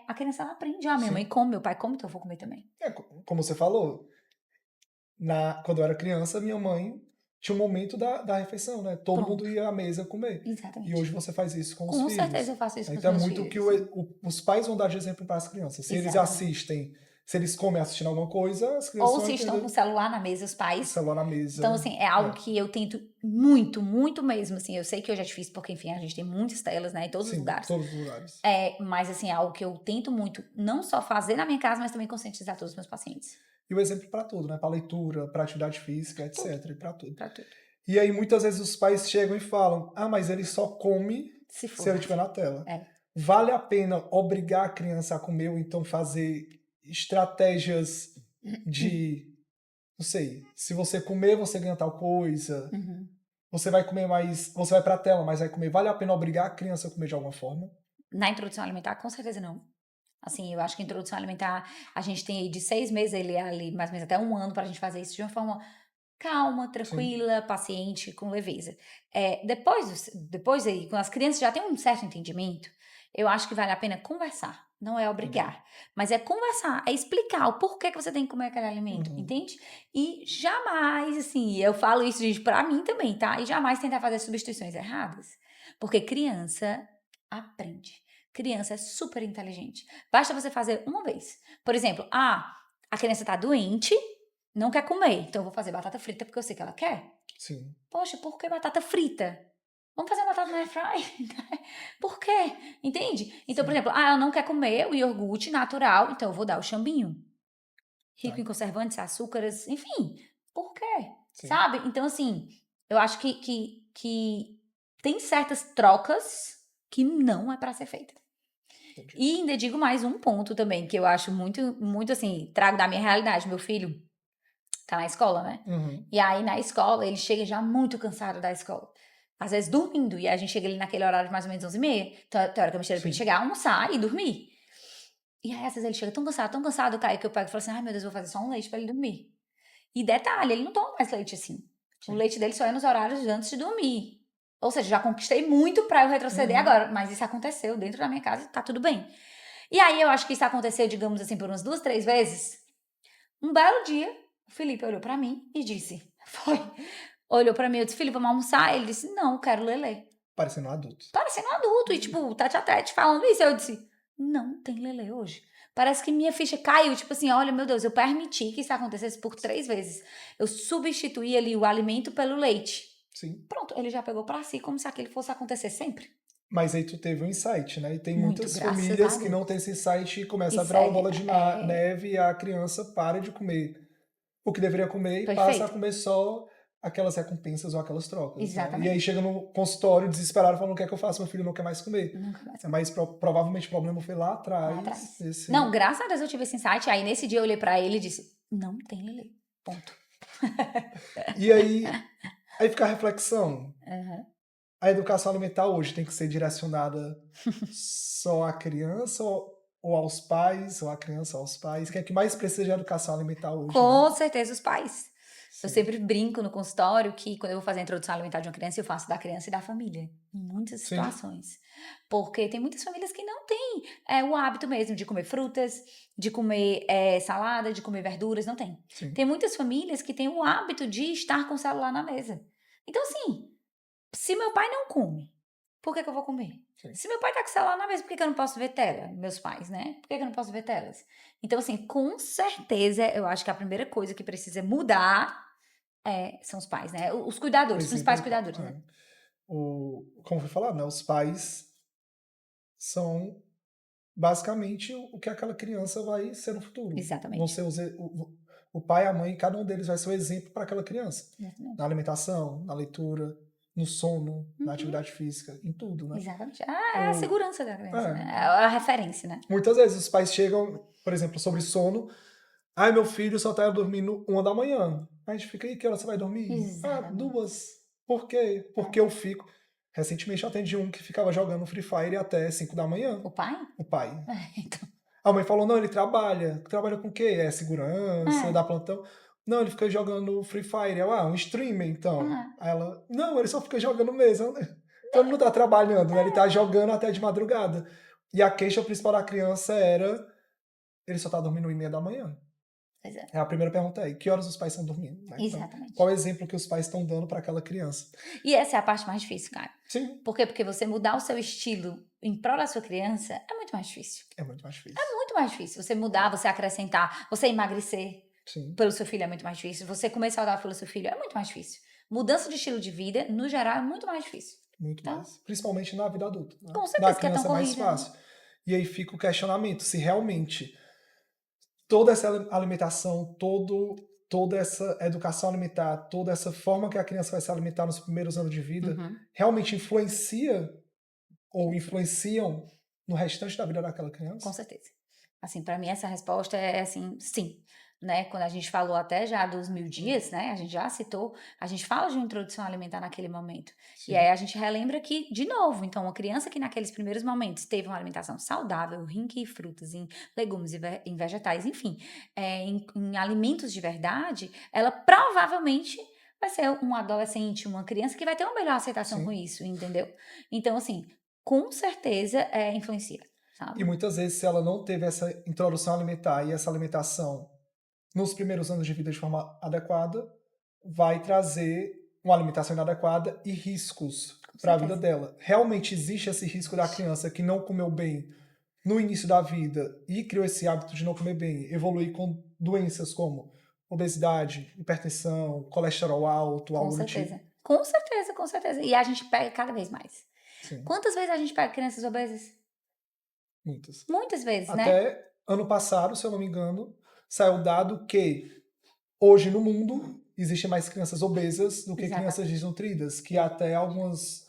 a criança ela aprende. Minha Sim. mãe come, meu pai come, então eu vou comer também. Como você falou, quando eu era criança, minha mãe tinha um momento da refeição, né? Todo Pronto. mundo ia à mesa comer. Exatamente. E hoje você faz isso com os Com filhos. certeza eu faço isso com os Então é meus muito que filhos. os pais vão dar de exemplo para as crianças. Se eles Exatamente. assistem, se eles comem assistindo alguma coisa, as crianças Ou vão se estão entender com o celular na mesa, os o pais. celular na mesa. Então, assim, é algo que eu tento muito, muito mesmo, assim. Eu sei que hoje é difícil, porque, enfim, a gente tem muitas telas, né, em todos os Sim, lugares. todos os lugares. Mas, assim, é algo que eu tento muito, não só fazer na minha casa, mas também conscientizar todos os meus pacientes. E o exemplo para tudo, né? Para leitura, para atividade física, etc. Tudo. E para tudo. Pra tudo. E aí muitas vezes os pais chegam e falam: mas ele só come Se for. se ele estiver na tela. É. Vale a pena obrigar a criança a comer ou então fazer estratégias de, não sei, se você comer, você ganha tal coisa. Uhum. Você vai comer mais, você vai pra tela, mas vai comer. Vale a pena obrigar a criança a comer de alguma forma? Na introdução alimentar, com certeza não. Assim, eu acho que a introdução alimentar, a gente tem aí de 6 meses, ele ali mais ou menos até 1 ano pra gente fazer isso de uma forma calma, tranquila, paciente, com leveza. Depois aí, quando as crianças já têm um certo entendimento, eu acho que vale a pena conversar. Não é obrigar, mas é conversar, é explicar o porquê que você tem que comer aquele alimento, Uhum. entende? E jamais, assim, eu falo isso, gente, pra mim também, tá? E jamais tentar fazer substituições erradas. Porque criança aprende. Criança é super inteligente. Basta você fazer uma vez. Por exemplo, a criança tá doente, não quer comer, então eu vou fazer batata frita porque eu sei que ela quer. Sim. Poxa, por que batata frita? Vamos fazer batata na air fry? Por quê? Entende? Então, por exemplo, ela não quer comer o iogurte natural, então eu vou dar o chambinho. Rico em conservantes, açúcares, enfim. Por quê? Sim. Sabe? Então, assim, eu acho que tem certas trocas que não é pra ser feita. Entendi. E ainda digo mais um ponto também, que eu acho muito, muito assim, trago da minha realidade. Meu filho tá na escola, né? Uhum. E aí, na escola, ele chega já muito cansado da escola. Às vezes dormindo, e a gente chega ali naquele horário de mais ou menos 11h30. Então, teoricamente, ele pode chegar, almoçar e dormir. E aí, às vezes, ele chega tão cansado, Caio, que eu pego e falo assim, ai meu Deus, eu vou fazer só um leite pra ele dormir. E detalhe, ele não toma mais leite assim. Sim. O leite dele só é nos horários antes de dormir. Ou seja, já conquistei muito pra eu retroceder agora, mas isso aconteceu dentro da minha casa e tá tudo bem. E aí, eu acho que isso aconteceu, digamos assim, por umas 2, 3 vezes. Um belo dia, o Felipe olhou pra mim e disse, olhou pra mim, eu disse, Felipe, vamos almoçar? Ele disse, não, eu quero lelê. Parecendo um adulto. Parecendo um adulto, e tipo, tete a tete falando isso. Eu disse, não tem lelê hoje. Parece que minha ficha caiu, tipo assim, olha, meu Deus, eu permiti que isso acontecesse por 3 vezes. Eu substituí ali o alimento pelo leite. Sim. Pronto, ele já pegou pra si, como se aquilo fosse acontecer sempre. Mas aí tu teve um insight, né? E tem Muito, muitas graças famílias a que Deus. não têm esse insight e começa E a virar uma segue, bola de neve e a criança para de comer o que deveria comer e passa a Perfeito. comer só aquelas recompensas ou aquelas trocas. Né? Exatamente. E aí chega no consultório desesperado falando o que é que eu faço, meu filho não quer mais comer. Nunca mais. Mas provavelmente o problema foi lá atrás. Lá atrás. Esse... Não, graças a Deus eu tive esse insight. Aí nesse dia eu olhei pra ele e disse, não tem lelê. Ponto. E aí fica a reflexão. Uhum. A educação alimentar hoje tem que ser direcionada só à criança ou aos pais, ou à criança aos pais? Quem é que mais precisa de educação alimentar hoje? Com Né? certeza os pais. Eu sempre brinco no consultório que quando eu vou fazer a introdução alimentar de uma criança, eu faço da criança e da família. Em muitas situações. Porque tem muitas famílias que não têm o hábito mesmo de comer frutas, de comer salada, de comer verduras, não tem. Sim. Tem muitas famílias que têm o hábito de estar com o celular na mesa. Então, assim, se meu pai não come, por que eu vou comer? Sim. Se meu pai tá com o celular na mesa, por que eu não posso ver tela? Meus pais, né? Por que eu não posso ver telas? Então, assim, com certeza, eu acho que a primeira coisa que precisa mudar são os pais, né? Os O cuidadores, os principais exemplo, cuidadores, né? como foi falado, né? Os pais são basicamente o que aquela criança vai ser no futuro. Vão Exatamente. ser o pai e a mãe, cada um deles vai ser o exemplo para aquela criança. Na Exatamente. alimentação, na leitura, no sono, na Uhum. atividade física, em tudo, né? Exatamente. É a O, segurança da criança, né? É é, a referência, né? muitas vezes os pais chegam, por exemplo, sobre sono. Ai, meu filho só tá dormindo 1 da manhã. A gente fica aí, que hora você vai dormir? Ah, Exatamente. 2. Por quê? Porque É. eu fico. Recentemente eu atendi um que ficava jogando Free Fire até 5 da manhã. O pai? O pai. Então. A mãe falou: não, ele trabalha. Trabalha com o quê? É segurança, É. dá plantão. Não, ele fica jogando Free Fire. Eu, um streamer, então. É. Aí ela, não, ele só fica jogando mesmo. Então ele não tá trabalhando, né? Ele tá jogando até de madrugada. E a queixa principal da criança era: ele só tá dormindo 1h30 da manhã. Pois é. A primeira pergunta é: que horas os pais estão dormindo? Né? Então, Exatamente. qual é o exemplo que os pais estão dando para aquela criança? E essa é a parte mais difícil, cara. Sim, Por quê? Porque você mudar o seu estilo em prol da sua criança é muito mais difícil. é muito mais difícil. É muito mais difícil. Você mudar, você acrescentar, você emagrecer Sim, pelo seu filho é muito mais difícil. Você comer saudável pelo seu filho é muito mais difícil. Mudança de estilo de vida, no geral, é muito mais difícil. muito Então, mais. Principalmente na vida adulta. Né? com Na certeza que é tão criança é mais corrida, né? fácil. E aí fica o questionamento: se realmente toda essa alimentação, toda essa educação alimentar, toda essa forma que a criança vai se alimentar nos primeiros anos de vida, Uhum. realmente influencia ou influenciam no restante da vida daquela Com criança? certeza. Assim, para mim essa resposta é assim, sim, né? Quando a gente falou até já dos 1000 dias, né? A gente já citou, a gente fala de uma introdução alimentar naquele momento. E aí Sim, a gente relembra que, de novo, então, uma criança que naqueles primeiros momentos teve uma alimentação saudável, rica em frutas, em legumes, em vegetais, enfim, em alimentos de verdade, ela provavelmente vai ser um adolescente, uma criança que vai ter uma melhor aceitação com sim. isso, entendeu? Então, assim, com certeza influencia, E sabe? muitas vezes, se ela não teve essa introdução alimentar e essa alimentação nos primeiros anos de vida de forma adequada, vai trazer uma alimentação inadequada e riscos Com para a vida certeza. dela. Realmente existe esse risco da criança que não comeu bem no início da vida e criou esse hábito de não comer bem, evoluir com doenças como obesidade, hipertensão, colesterol alto, Com algo do tipo. certeza. Com certeza, com certeza. E a gente pega cada vez mais. Sim, Quantas vezes a gente pega crianças obesas? muitas. Muitas vezes, né? Até ano passado, se eu não me engano, saiu o dado que hoje no mundo existem mais crianças obesas do que crianças Exatamente. desnutridas, que até alguns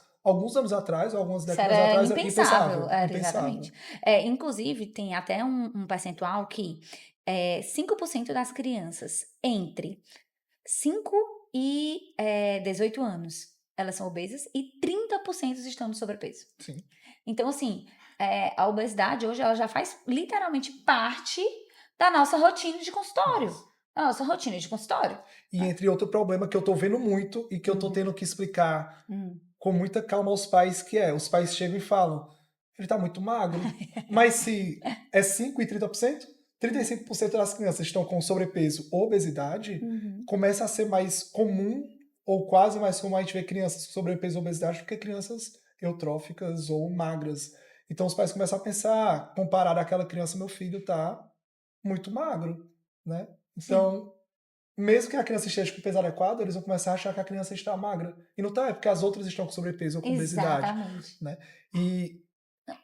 anos atrás, ou algumas Isso décadas era atrás, era impensável, impensável, era impensável. exatamente. Inclusive, tem até um percentual que 5% das crianças entre 5 e 18 anos, elas são obesas e 30% estão no sobrepeso. Sim. Então, assim, a obesidade hoje ela já faz literalmente parte da nossa rotina de consultório. Mas... Da nossa rotina de consultório. E entre outro problema que eu tô vendo muito e que eu tô Uhum. tendo que explicar Hum. com muita calma aos pais, que os pais chegam e falam: ele tá muito magro. Mas se é 5 e 30%, 35% das crianças estão com sobrepeso ou obesidade, Uhum. começa a ser mais comum ou quase mais comum a gente ver crianças com sobrepeso ou obesidade do que crianças eutróficas ou magras. Então os pais começam a pensar: comparado àquela criança, meu filho tá muito magro, né? Sim, Então, mesmo que a criança esteja com peso adequado, eles vão começar a achar que a criança está magra. E não está, é porque as outras estão com sobrepeso ou com obesidade, exatamente. né? E,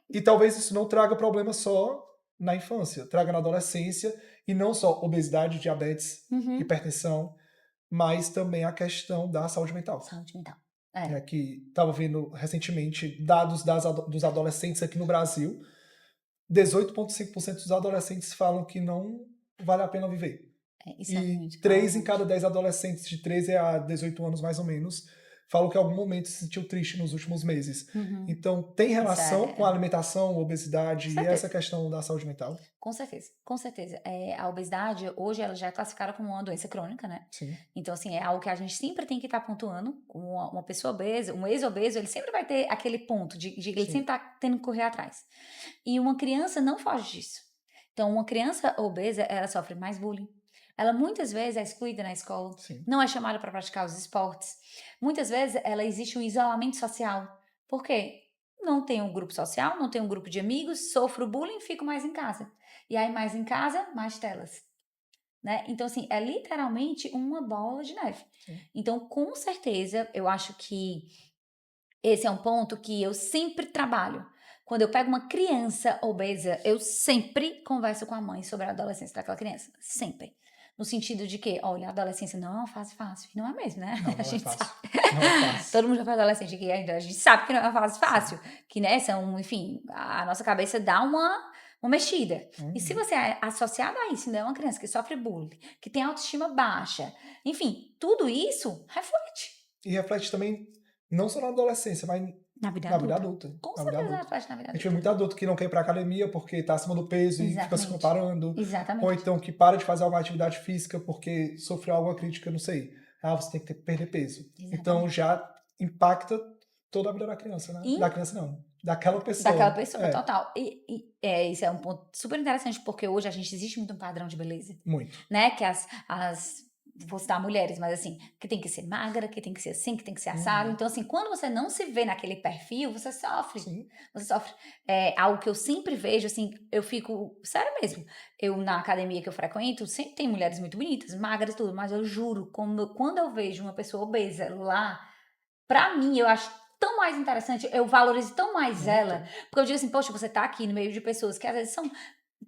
e talvez isso não traga problema só na infância, traga na adolescência, e não só obesidade, diabetes, Uhum. hipertensão, mas também a questão da saúde mental. Saúde mental. Que estava vendo recentemente dados dos adolescentes aqui no Brasil, 18,5% dos adolescentes falam que não vale a pena viver. Isso é E muito 3 em cada preocupante. 10 adolescentes de 13 a 18 anos, mais ou menos, falam que em algum momento se sentiu triste nos últimos meses. Uhum. Então, tem Isso relação com a é. alimentação, Com obesidade e essa certeza. questão da saúde mental? Com certeza, com certeza. A obesidade, hoje, ela já é classificada como uma doença crônica, né? Sim, Então, assim, é algo que a gente sempre tem que estar pontuando. Uma pessoa obesa, um ex-obeso, ele sempre vai ter aquele ponto de ele sim, sempre tá tendo que correr atrás. E uma criança não foge disso. Então, uma criança obesa, ela sofre mais bullying. Ela muitas vezes é excluída na escola, sim, não é chamada para praticar os esportes. Muitas vezes ela existe um isolamento social. Por quê? não tenho um grupo social, não tenho um grupo de amigos, sofro bullying, fico mais em casa. E aí, mais em casa, mais telas. Né? Então, assim, é literalmente uma bola de neve. Sim. Então, com certeza, eu acho que esse é um ponto que eu sempre trabalho. Quando eu pego uma criança obesa, eu sempre converso com a mãe sobre a adolescência daquela criança. Sempre. No sentido de que, olha, a adolescência não é uma fase fácil. Não é mesmo, né? Não, A não é gente fácil. sabe. Não é fácil. Todo mundo já foi adolescente aqui, a gente sabe que não é uma fase fácil. Que, né, são, enfim, a nossa cabeça dá uma mexida. E se você é associado a isso, ainda é uma criança que sofre bullying, que tem autoestima baixa, enfim, tudo isso reflete. E reflete também, não só na adolescência, mas Na vida na vida adulta. adulta. Com Na vida certeza adulta. reflete na vida A gente adulta. vê muito adulto que não quer ir pra academia porque tá acima do peso e fica se Exatamente. comparando. Exatamente. Ou então que para de fazer alguma atividade física porque sofreu alguma crítica, não sei. Ah, você tem que perder peso. Exatamente. Então já impacta toda a vida da criança, né? Da criança não, daquela pessoa. Daquela pessoa, total. Isso é um ponto super interessante, porque hoje a gente existe muito um padrão de beleza. Muito. Né? Que vou citar mulheres, mas assim, que tem que ser magra, que tem que ser assim, que tem que ser assado. Então, assim, quando você não se vê naquele perfil, você sofre. Sim. Você sofre. Algo que eu sempre vejo, assim, eu fico, sério mesmo, eu na academia que eu frequento, sempre tem mulheres muito bonitas, magras e tudo, mas eu juro, quando eu vejo uma pessoa obesa lá, pra mim, eu acho tão mais interessante, eu valorizo tão mais ela, porque eu digo assim, poxa, você tá aqui no meio de pessoas que às vezes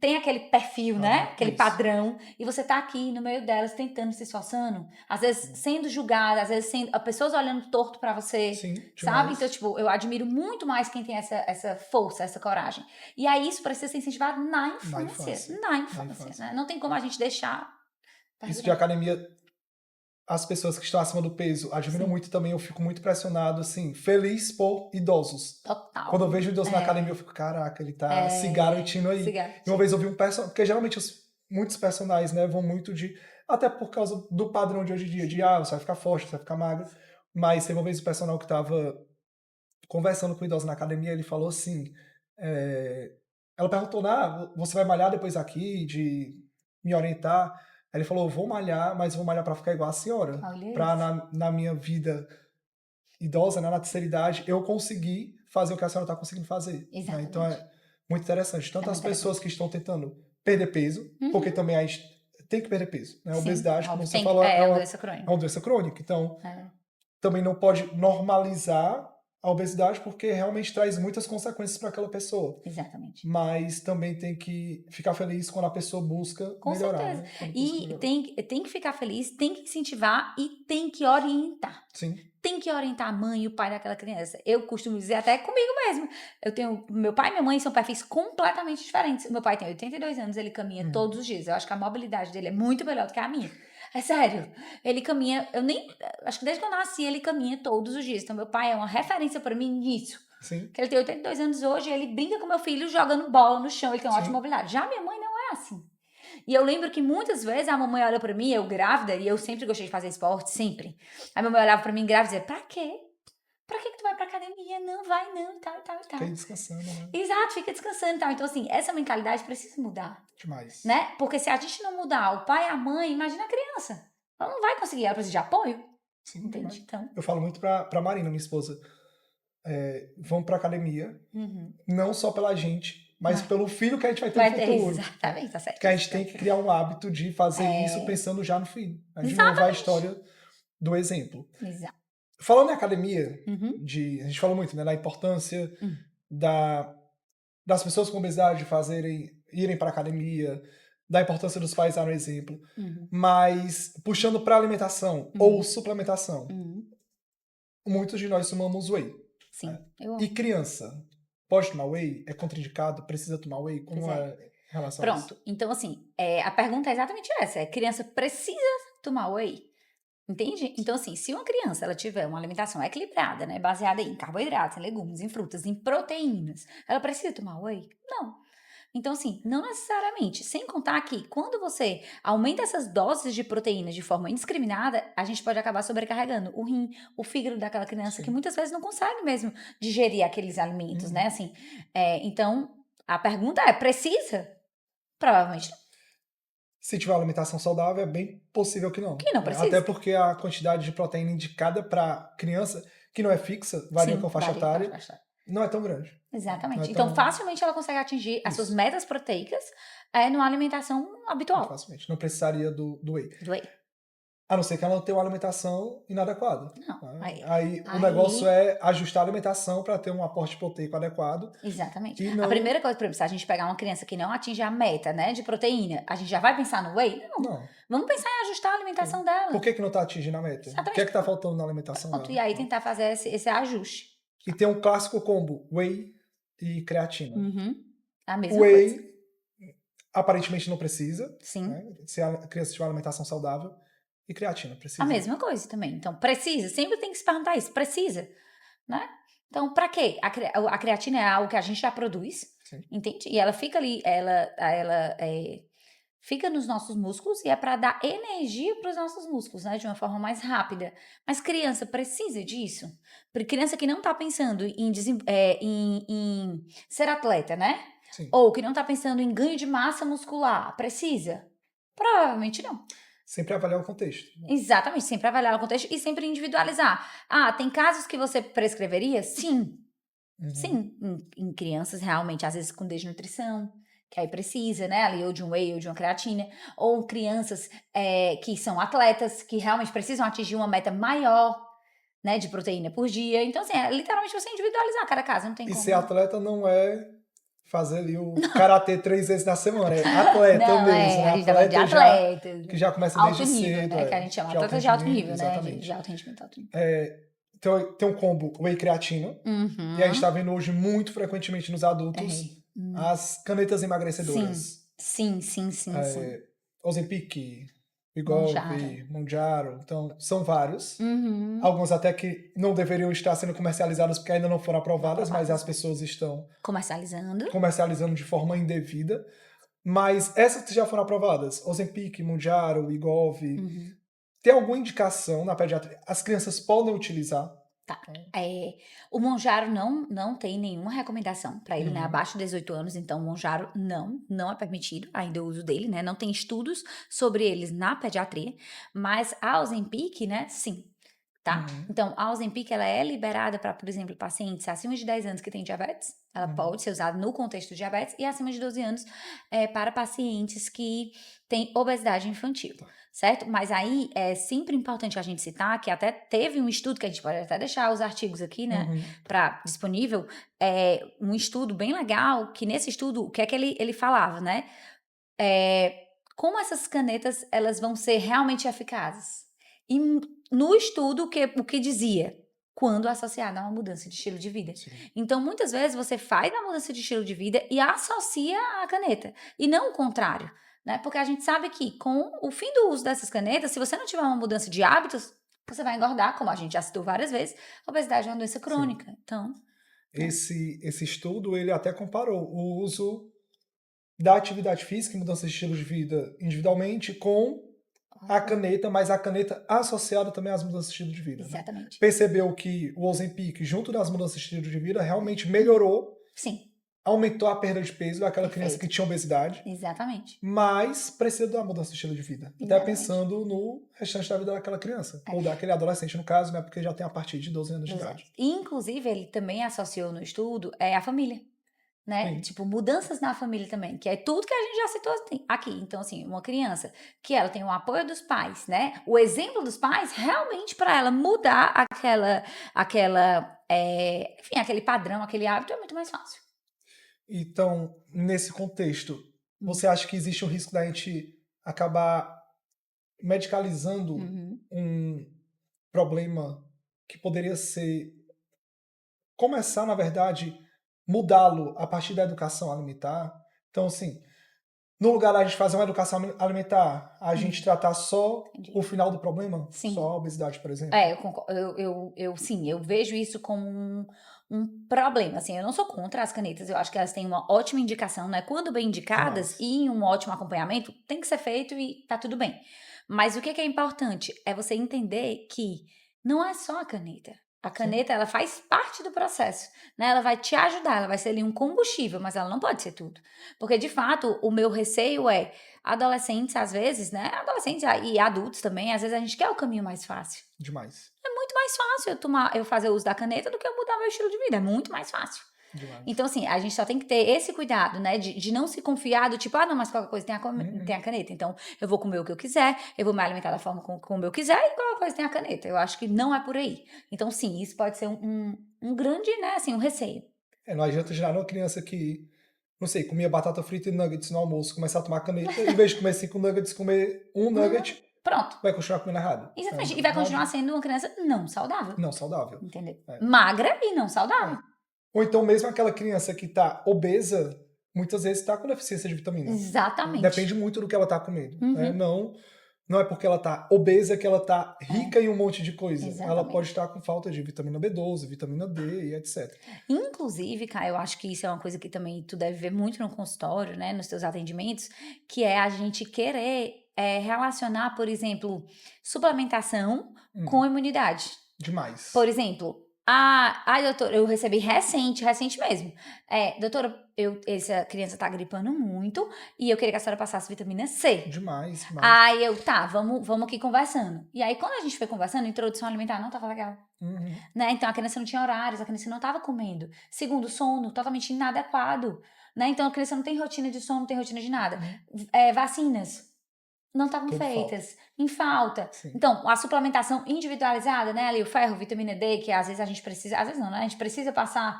tem aquele perfil, né? Aquele isso. padrão, e você tá aqui no meio delas tentando, se esforçando, às vezes sendo julgada, às vezes pessoas olhando torto pra você, Sim, sabe? demais. Então, tipo, eu admiro muito mais quem tem essa força, essa coragem. E aí isso precisa ser incentivado na infância. Na infância. Né? Não tem como a gente deixar. Isso de academia, as pessoas que estão acima do peso admiram muito também. Eu fico muito impressionado, assim, feliz por idosos. Total. Quando eu vejo um idoso na academia, eu fico, caraca, ele tá se garantindo aí. E uma vez eu vi um personagem, porque geralmente muitos personagens, né, vão muito de, até por causa do padrão de hoje em dia, de, você vai ficar forte, você vai ficar magro. Mas teve uma vez o personagem que tava conversando com o idoso na academia, ele falou assim, ela perguntou, você vai malhar depois aqui, de me orientar? Aí ele falou, vou malhar, mas vou malhar pra ficar igual a senhora. Pra na minha vida idosa, né, na terceira idade, eu conseguir fazer o que a senhora tá conseguindo fazer. Né? Então é muito interessante. Tanto as pessoas que estão tentando perder peso, porque também a gente tem que perder peso. Né? A obesidade, como você falou, é uma doença crônica. Então, também não pode normalizar a obesidade, porque realmente traz muitas consequências para aquela pessoa. Exatamente. Mas também tem que ficar feliz quando a pessoa busca melhorar. Com certeza. Né? E tem que ficar feliz, tem que incentivar e tem que orientar. Sim. Tem que orientar a mãe e o pai daquela criança. Eu costumo dizer até comigo mesmo. Meu pai e minha mãe são perfis completamente diferentes. Meu pai tem 82 anos, ele caminha todos os dias. Eu acho que a mobilidade dele é muito melhor do que a minha. É sério. Ele caminha, acho que desde que eu nasci ele caminha todos os dias. Então meu pai é uma referência para mim nisso. Sim. Que ele tem 82 anos hoje, ele brinca com meu filho jogando bola no chão, ele tem uma ótima mobilidade. Já minha mãe não é assim. E eu lembro que muitas vezes a mamãe olha pra mim, eu grávida, e eu sempre gostei de fazer esporte, sempre. A mamãe olhava pra mim grávida e dizia, pra quê? Pra que tu vai pra academia? Não, vai não, e tal. Fica descansando, né? Exato, fica descansando e tal. Então, assim, essa mentalidade precisa mudar. Demais. Né? Porque se a gente não mudar o pai e a mãe, imagina a criança. Ela não vai conseguir, ela precisa de apoio. Sim, entende? Então... Eu falo muito pra Marina, minha esposa, vamos pra academia, não só pela gente, mas pelo filho que a gente vai ter no futuro. Exatamente, tá certo. Que a gente tem que criar um hábito de fazer isso pensando já no filho. A gente não vai a história do exemplo. Exato. Falando em academia, a gente falou muito, né, da importância das pessoas com obesidade irem para academia, da importância dos pais darem exemplo, mas puxando para alimentação ou suplementação, muitos de nós tomamos whey. Sim. Né? E criança, pode tomar whey? É contraindicado? Precisa tomar whey? Como é em relação a isso? Pronto. Então, assim, a pergunta é exatamente essa. Criança precisa tomar whey? Entende? Então, assim, se uma criança ela tiver uma alimentação equilibrada, né, baseada em carboidratos, em legumes, em frutas, em proteínas, ela precisa tomar whey? Não. Então, assim, não necessariamente. Sem contar que quando você aumenta essas doses de proteínas de forma indiscriminada, a gente pode acabar sobrecarregando o rim, o fígado daquela criança, que muitas vezes não consegue mesmo digerir aqueles alimentos, né? Assim, então, a pergunta é, precisa? Provavelmente não. Se tiver uma alimentação saudável, é bem possível que não. Que não precisa. Até porque a quantidade de proteína indicada para criança, que não é fixa, varia com a faixa etária. Não é tão grande. Não Exatamente. é Então, tão facilmente ela consegue atingir as suas isso, metas proteicas numa alimentação muito habitual facilmente. Não precisaria do whey. do whey. A não ser que ela tenha uma alimentação inadequada. Não. Né? Aí o negócio Aí, é ajustar a alimentação para ter um aporte proteico adequado exatamente. e A não. primeira coisa, por exemplo, se a gente pegar uma criança que não atinge a meta, né, de proteína, a gente já vai pensar no whey? Não. Não. Vamos pensar em ajustar a alimentação Por dela. que não está atingindo a meta? O que Exatamente. está faltando na alimentação Pronto. dela? E aí tentar fazer esse ajuste. E tem um clássico combo: whey e creatina. Uhum. A mesma coisa. Whey aparentemente não precisa, Sim. né? Se a criança tiver uma alimentação saudável. E creatina, precisa. A mesma coisa também. Então, precisa. Sempre tem que se perguntar isso. Precisa, né? Então, pra quê? A creatina é algo que a gente já produz, Sim. entende? E ela fica ali, fica nos nossos músculos e é para dar energia para os nossos músculos, né? De uma forma mais rápida. Mas criança precisa disso? Criança que não tá pensando em ser atleta, né? Sim. Ou que não tá pensando em ganho de massa muscular, precisa? Provavelmente não. Sempre avaliar o contexto. Exatamente, sempre avaliar o contexto e sempre individualizar. Ah, tem casos que você prescreveria? Sim. Uhum. Sim, em crianças realmente, às vezes com desnutrição, que aí precisa, né, ali ou de um whey ou de uma creatina, ou crianças que são atletas, que realmente precisam atingir uma meta maior, né, de proteína por dia. Então, assim, literalmente você individualizar cada caso, não tem E como. ser atleta não é fazer ali o karatê 3 vezes na semana, é atleta Não, mesmo, né? a gente tá falando de atleta que já começa alto desde nível, cedo. né, que a gente chama de alto atleta de alto rendimento, nível, né, exatamente. de alto rendimento, alto nível. Então tem um combo whey creatina, Uhum. e a gente tá vendo hoje muito frequentemente nos adultos as canetas emagrecedoras. Sim. Ozempic, Mounjaro. Wegovy, Mounjaro, então são vários. Uhum. Alguns até que não deveriam estar sendo comercializados porque ainda não foram aprovadas, mas as pessoas estão Comercializando de forma indevida. Mas essas que já foram aprovadas, Ozempic, Mounjaro, Wegovy, tem alguma indicação na pediatria? As crianças podem utilizar? Tá. O Mounjaro não tem nenhuma recomendação para ele, né? Abaixo de 18 anos, então o Mounjaro não é permitido ainda o uso dele, né? Não tem estudos sobre eles na pediatria, mas a Ozempic, né? Sim. Tá? Então, a Ozempic, ela é liberada para, por exemplo, pacientes acima de 10 anos que têm diabetes. Ela pode ser usada no contexto de diabetes e acima de 12 anos para pacientes que têm obesidade infantil, certo? Mas aí é sempre importante a gente citar que até teve um estudo, que a gente pode até deixar os artigos aqui, né, disponível, um estudo bem legal, que nesse estudo, o que é que ele falava, né? Como essas canetas, elas vão ser realmente eficazes. E no estudo, o que dizia? Quando associada a uma mudança de estilo de vida. Sim. Então, muitas vezes, você faz a mudança de estilo de vida e associa a caneta. E não o contrário. Né? Porque a gente sabe que, com o fim do uso dessas canetas, se você não tiver uma mudança de hábitos, você vai engordar, como a gente já citou várias vezes. A obesidade é uma doença crônica. Sim. Então, esse estudo, ele até comparou o uso da atividade física e mudança de estilo de vida individualmente com a caneta, mas a caneta associada também às mudanças de estilo de vida. exatamente. Né? Percebeu que o Ozempic, junto das mudanças de estilo de vida, realmente melhorou, Sim. aumentou a perda de peso daquela criança que tinha obesidade, exatamente. mas precisa da mudança de estilo de vida. Até pensando no restante da vida daquela criança, ou daquele adolescente, no caso, né, porque já tem a partir de 12 anos de idade. Inclusive, ele também associou no estudo a família. Né? Tipo, mudanças na família também, que é tudo que a gente já citou aqui. Então, assim, uma criança que ela tem o apoio dos pais, né? O exemplo dos pais, realmente, para ela mudar enfim, aquele padrão, aquele hábito, é muito mais fácil. Então, nesse contexto, você acha que existe o risco da gente acabar medicalizando um problema que poderia ser começar, na verdade, mudá-lo a partir da educação alimentar? Então, assim, no lugar da gente fazer uma educação alimentar, a gente tratar só o final do problema? Sim. Só a obesidade, por exemplo? Eu vejo isso como um problema, assim, eu não sou contra as canetas, eu acho que elas têm uma ótima indicação, né? Quando bem indicadas e um ótimo acompanhamento, tem que ser feito e tá tudo bem. Mas o que é importante é você entender que não é só a caneta. A caneta, ela faz parte do processo, né? Ela vai te ajudar, ela vai ser ali um combustível, mas ela não pode ser tudo. Porque, de fato, o meu receio é adolescentes, às vezes, né? Adolescentes e adultos também, às vezes a gente quer o caminho mais fácil. Demais. É muito mais fácil eu fazer uso da caneta do que eu mudar meu estilo de vida, é muito mais fácil. Demais. Então, assim, a gente só tem que ter esse cuidado, né? De não se confiar do tipo, não, mas qualquer coisa tem a caneta. Então, eu vou comer o que eu quiser, eu vou me alimentar da forma como eu quiser e qualquer coisa tem a caneta. Eu acho que não é por aí. Então, sim, isso pode ser um grande, né, assim, um receio. Não adianta gerar uma criança que, não sei, comia batata frita e nuggets no almoço, começar a tomar caneta, em vez de comer 5 nuggets, comer um nugget, Pronto. vai continuar comendo errado. Exatamente. E vai continuar sendo uma criança não saudável. Não saudável. Entendeu? Magra e não saudável. Ou então mesmo aquela criança que tá obesa, muitas vezes tá com deficiência de vitamina. Exatamente. Depende muito do que ela tá comendo. Não é porque ela tá obesa que ela tá rica em um monte de coisa. Exatamente. Ela pode estar com falta de vitamina B12, vitamina D e etc. Inclusive, Caio, eu acho que isso é uma coisa que também tu deve ver muito no consultório, né, nos teus atendimentos, que é a gente querer relacionar, por exemplo, suplementação com imunidade. Demais. Por exemplo, doutora, eu recebi recente mesmo. Doutora, essa criança tá gripando muito e eu queria que a senhora passasse vitamina C. Demais. Aí vamos aqui conversando. E aí, quando a gente foi conversando, a introdução alimentar não tava legal. Né? Então, a criança não tinha horários, a criança não tava comendo. Segundo, sono totalmente inadequado. Né? Então, a criança não tem rotina de sono, não tem rotina de nada. Vacinas não estavam feitas, em falta. Sim. Então, a suplementação individualizada, né, ali o ferro, vitamina D, que às vezes a gente precisa, às vezes não, né, a gente precisa passar,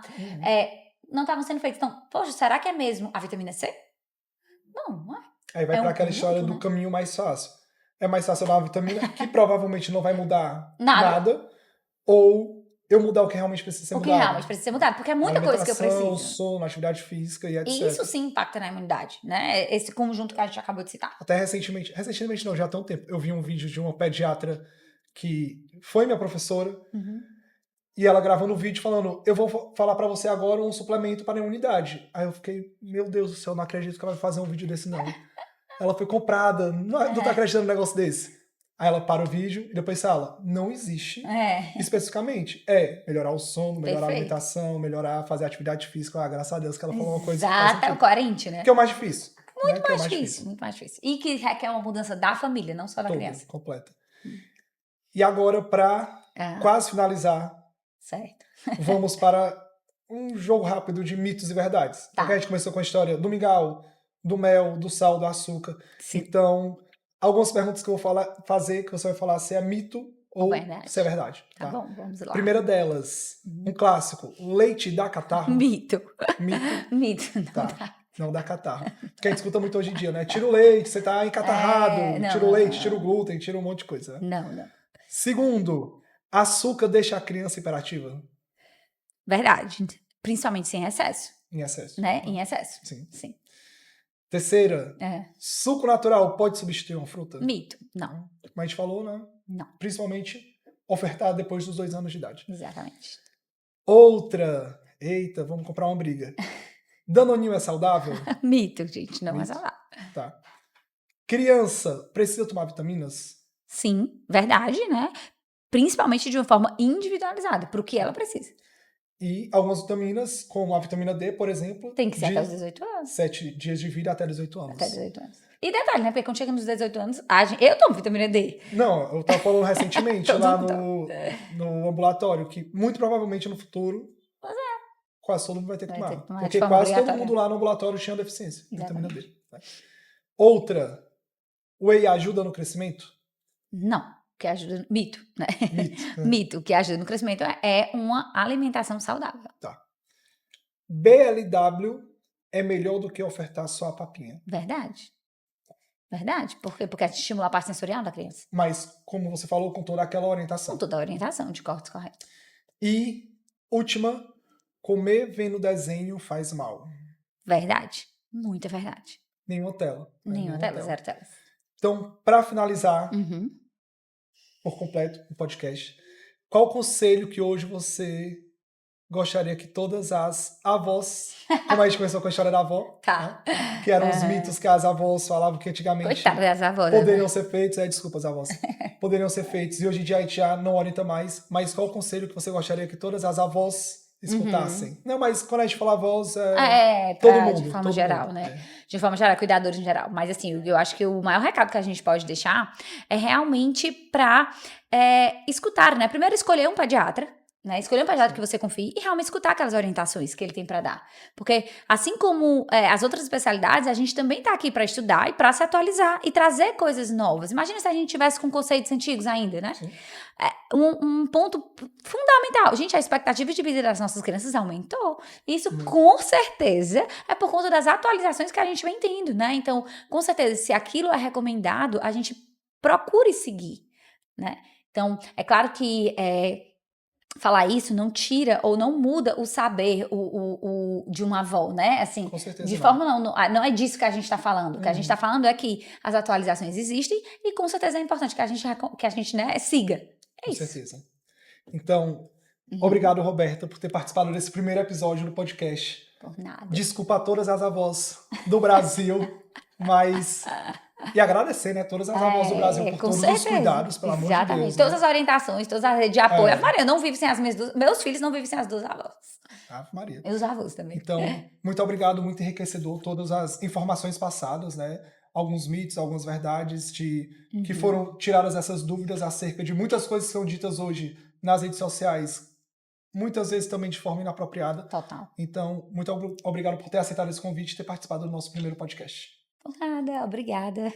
não estavam sendo feitas. Então, poxa, será que é mesmo a vitamina C? Não é. Aí vai para aquela história do caminho mais fácil. É mais fácil eu dar uma vitamina que provavelmente não vai mudar nada, ou eu mudar o que realmente precisa ser mudado. O que realmente precisa ser mudado, porque é muita coisa que eu preciso. Sono, atividade física e etc. E isso sim impacta na imunidade, né? Esse conjunto que a gente acabou de citar. Até recentemente não, já há tão tempo, eu vi um vídeo de uma pediatra que foi minha professora, e ela gravando o vídeo falando, eu vou falar pra você agora um suplemento para a imunidade. Aí eu fiquei, meu Deus do céu, não acredito que ela vai fazer um vídeo desse não. Ela foi comprada, não tá acreditando num negócio desse. Aí ela para o vídeo e depois fala, não existe especificamente. Melhorar o sono, melhorar a alimentação, fazer atividade física. Graças a Deus que ela falou uma coisa. Exato, é o coerente, né? Que é o mais difícil. Muito mais difícil. E que requer uma mudança da família, não só da criança. Completa. E agora, pra quase finalizar, certo. Vamos para um jogo rápido de mitos e verdades. Porque a gente começou com a história do mingau, do mel, do sal, do açúcar. Sim. Então, algumas perguntas que eu vou fazer, que você vai falar se é mito ou se é verdade. Tá bom, vamos lá. Primeira delas, um clássico, leite dá catarro? Mito. Mito, não dá. Não dá catarro. Que a gente escuta muito hoje em dia, né? Tira o leite, você tá encatarrado. Tira o leite, tira o glúten, tira um monte de coisa. Não. Segundo, açúcar deixa a criança hiperativa? Verdade. Principalmente sem excesso. Em excesso. Né? Em excesso. Sim. Terceira, suco natural pode substituir uma fruta? Mito. Não. Como a gente falou, né? Não. Principalmente ofertado depois dos 2 anos de idade. Exatamente. Outra. Eita, vamos comprar uma briga. Danoninho é saudável? Mito, gente. Não é saudável. Tá. Criança precisa tomar vitaminas? Sim, verdade, né? Principalmente de uma forma individualizada, pro que ela precisa. E algumas vitaminas, como a vitamina D, por exemplo... Tem que ser até os 18 anos. 7 dias de vida até 18 anos. Até 18 anos. E detalhe, né? Porque quando chega nos 18 anos, eu tomo vitamina D. Não, eu tava falando recentemente lá no ambulatório, que muito provavelmente no futuro... Quase todo mundo vai ter que tomar. Porque quase todo mundo lá no ambulatório tinha deficiência de vitamina D. Né? Outra, o whey ajuda no crescimento? Não, que ajuda... Mito, né? Mito, que ajuda no crescimento é uma alimentação saudável. Tá. BLW é melhor do que ofertar só a papinha? Verdade. Por quê? Porque estimula a parte sensorial da criança. Mas, como você falou, com toda aquela orientação. Com toda a orientação de cortes corretos. E, última, comer vendo desenho faz mal? Verdade. Muita verdade. Nenhuma tela. Nenhuma tela, 0 telas. Então, para finalizar, por completo, o podcast, qual o conselho que hoje você gostaria que todas as avós, como a gente começou com a história da avó, né, que eram os mitos que as avós falavam que antigamente das avós, poderiam ser feitos, desculpa as avós, poderiam ser feitos, e hoje em dia a gente já não orienta mais, mas qual o conselho que você gostaria que todas as avós escutassem? Não, mas quando a gente fala avós, todo mundo. De forma geral, né? De forma geral, cuidadores em geral. Mas assim, eu acho que o maior recado que a gente pode deixar é realmente para escutar, né? Primeiro escolher um pediatra, né? Escolher um pediatra que você confie e realmente escutar aquelas orientações que ele tem para dar. Porque, assim como as outras especialidades, a gente também tá aqui para estudar e para se atualizar e trazer coisas novas. Imagina se a gente tivesse com conceitos antigos ainda, né? Sim. Um ponto fundamental. Gente, a expectativa de vida das nossas crianças aumentou. Isso, Muito. com certeza, é por conta das atualizações que a gente vem tendo, né? Então, com certeza, se aquilo é recomendado, a gente procure seguir, né? Então, é claro que falar isso não tira ou não muda o saber de uma avó, né? Assim, Com certeza de não. forma não é disso que a gente está falando. O que a gente está falando é que as atualizações existem e com certeza é importante que a gente né, siga. É Com isso. certeza. Então, obrigado, Roberta, por ter participado desse primeiro episódio do podcast. Por nada. Desculpa a todas as avós do Brasil, mas... E agradecer, né, todas as avós do Brasil por Com todos certeza. os cuidados, pelo amor de Exatamente. Deus. Todas Né? as orientações, todas as redes de apoio. Maria, eu não vivo sem as minhas duas... Meus filhos não vivem sem as duas avós. Ave Maria. Meus avós também. Então, muito obrigado, muito enriquecedor todas as informações passadas, né? Alguns mitos, algumas verdades que foram tiradas essas dúvidas acerca de muitas coisas que são ditas hoje nas redes sociais, muitas vezes também de forma inapropriada. Total. Então, muito obrigado por ter aceitado esse convite e ter participado do nosso primeiro podcast. Por nada, obrigada.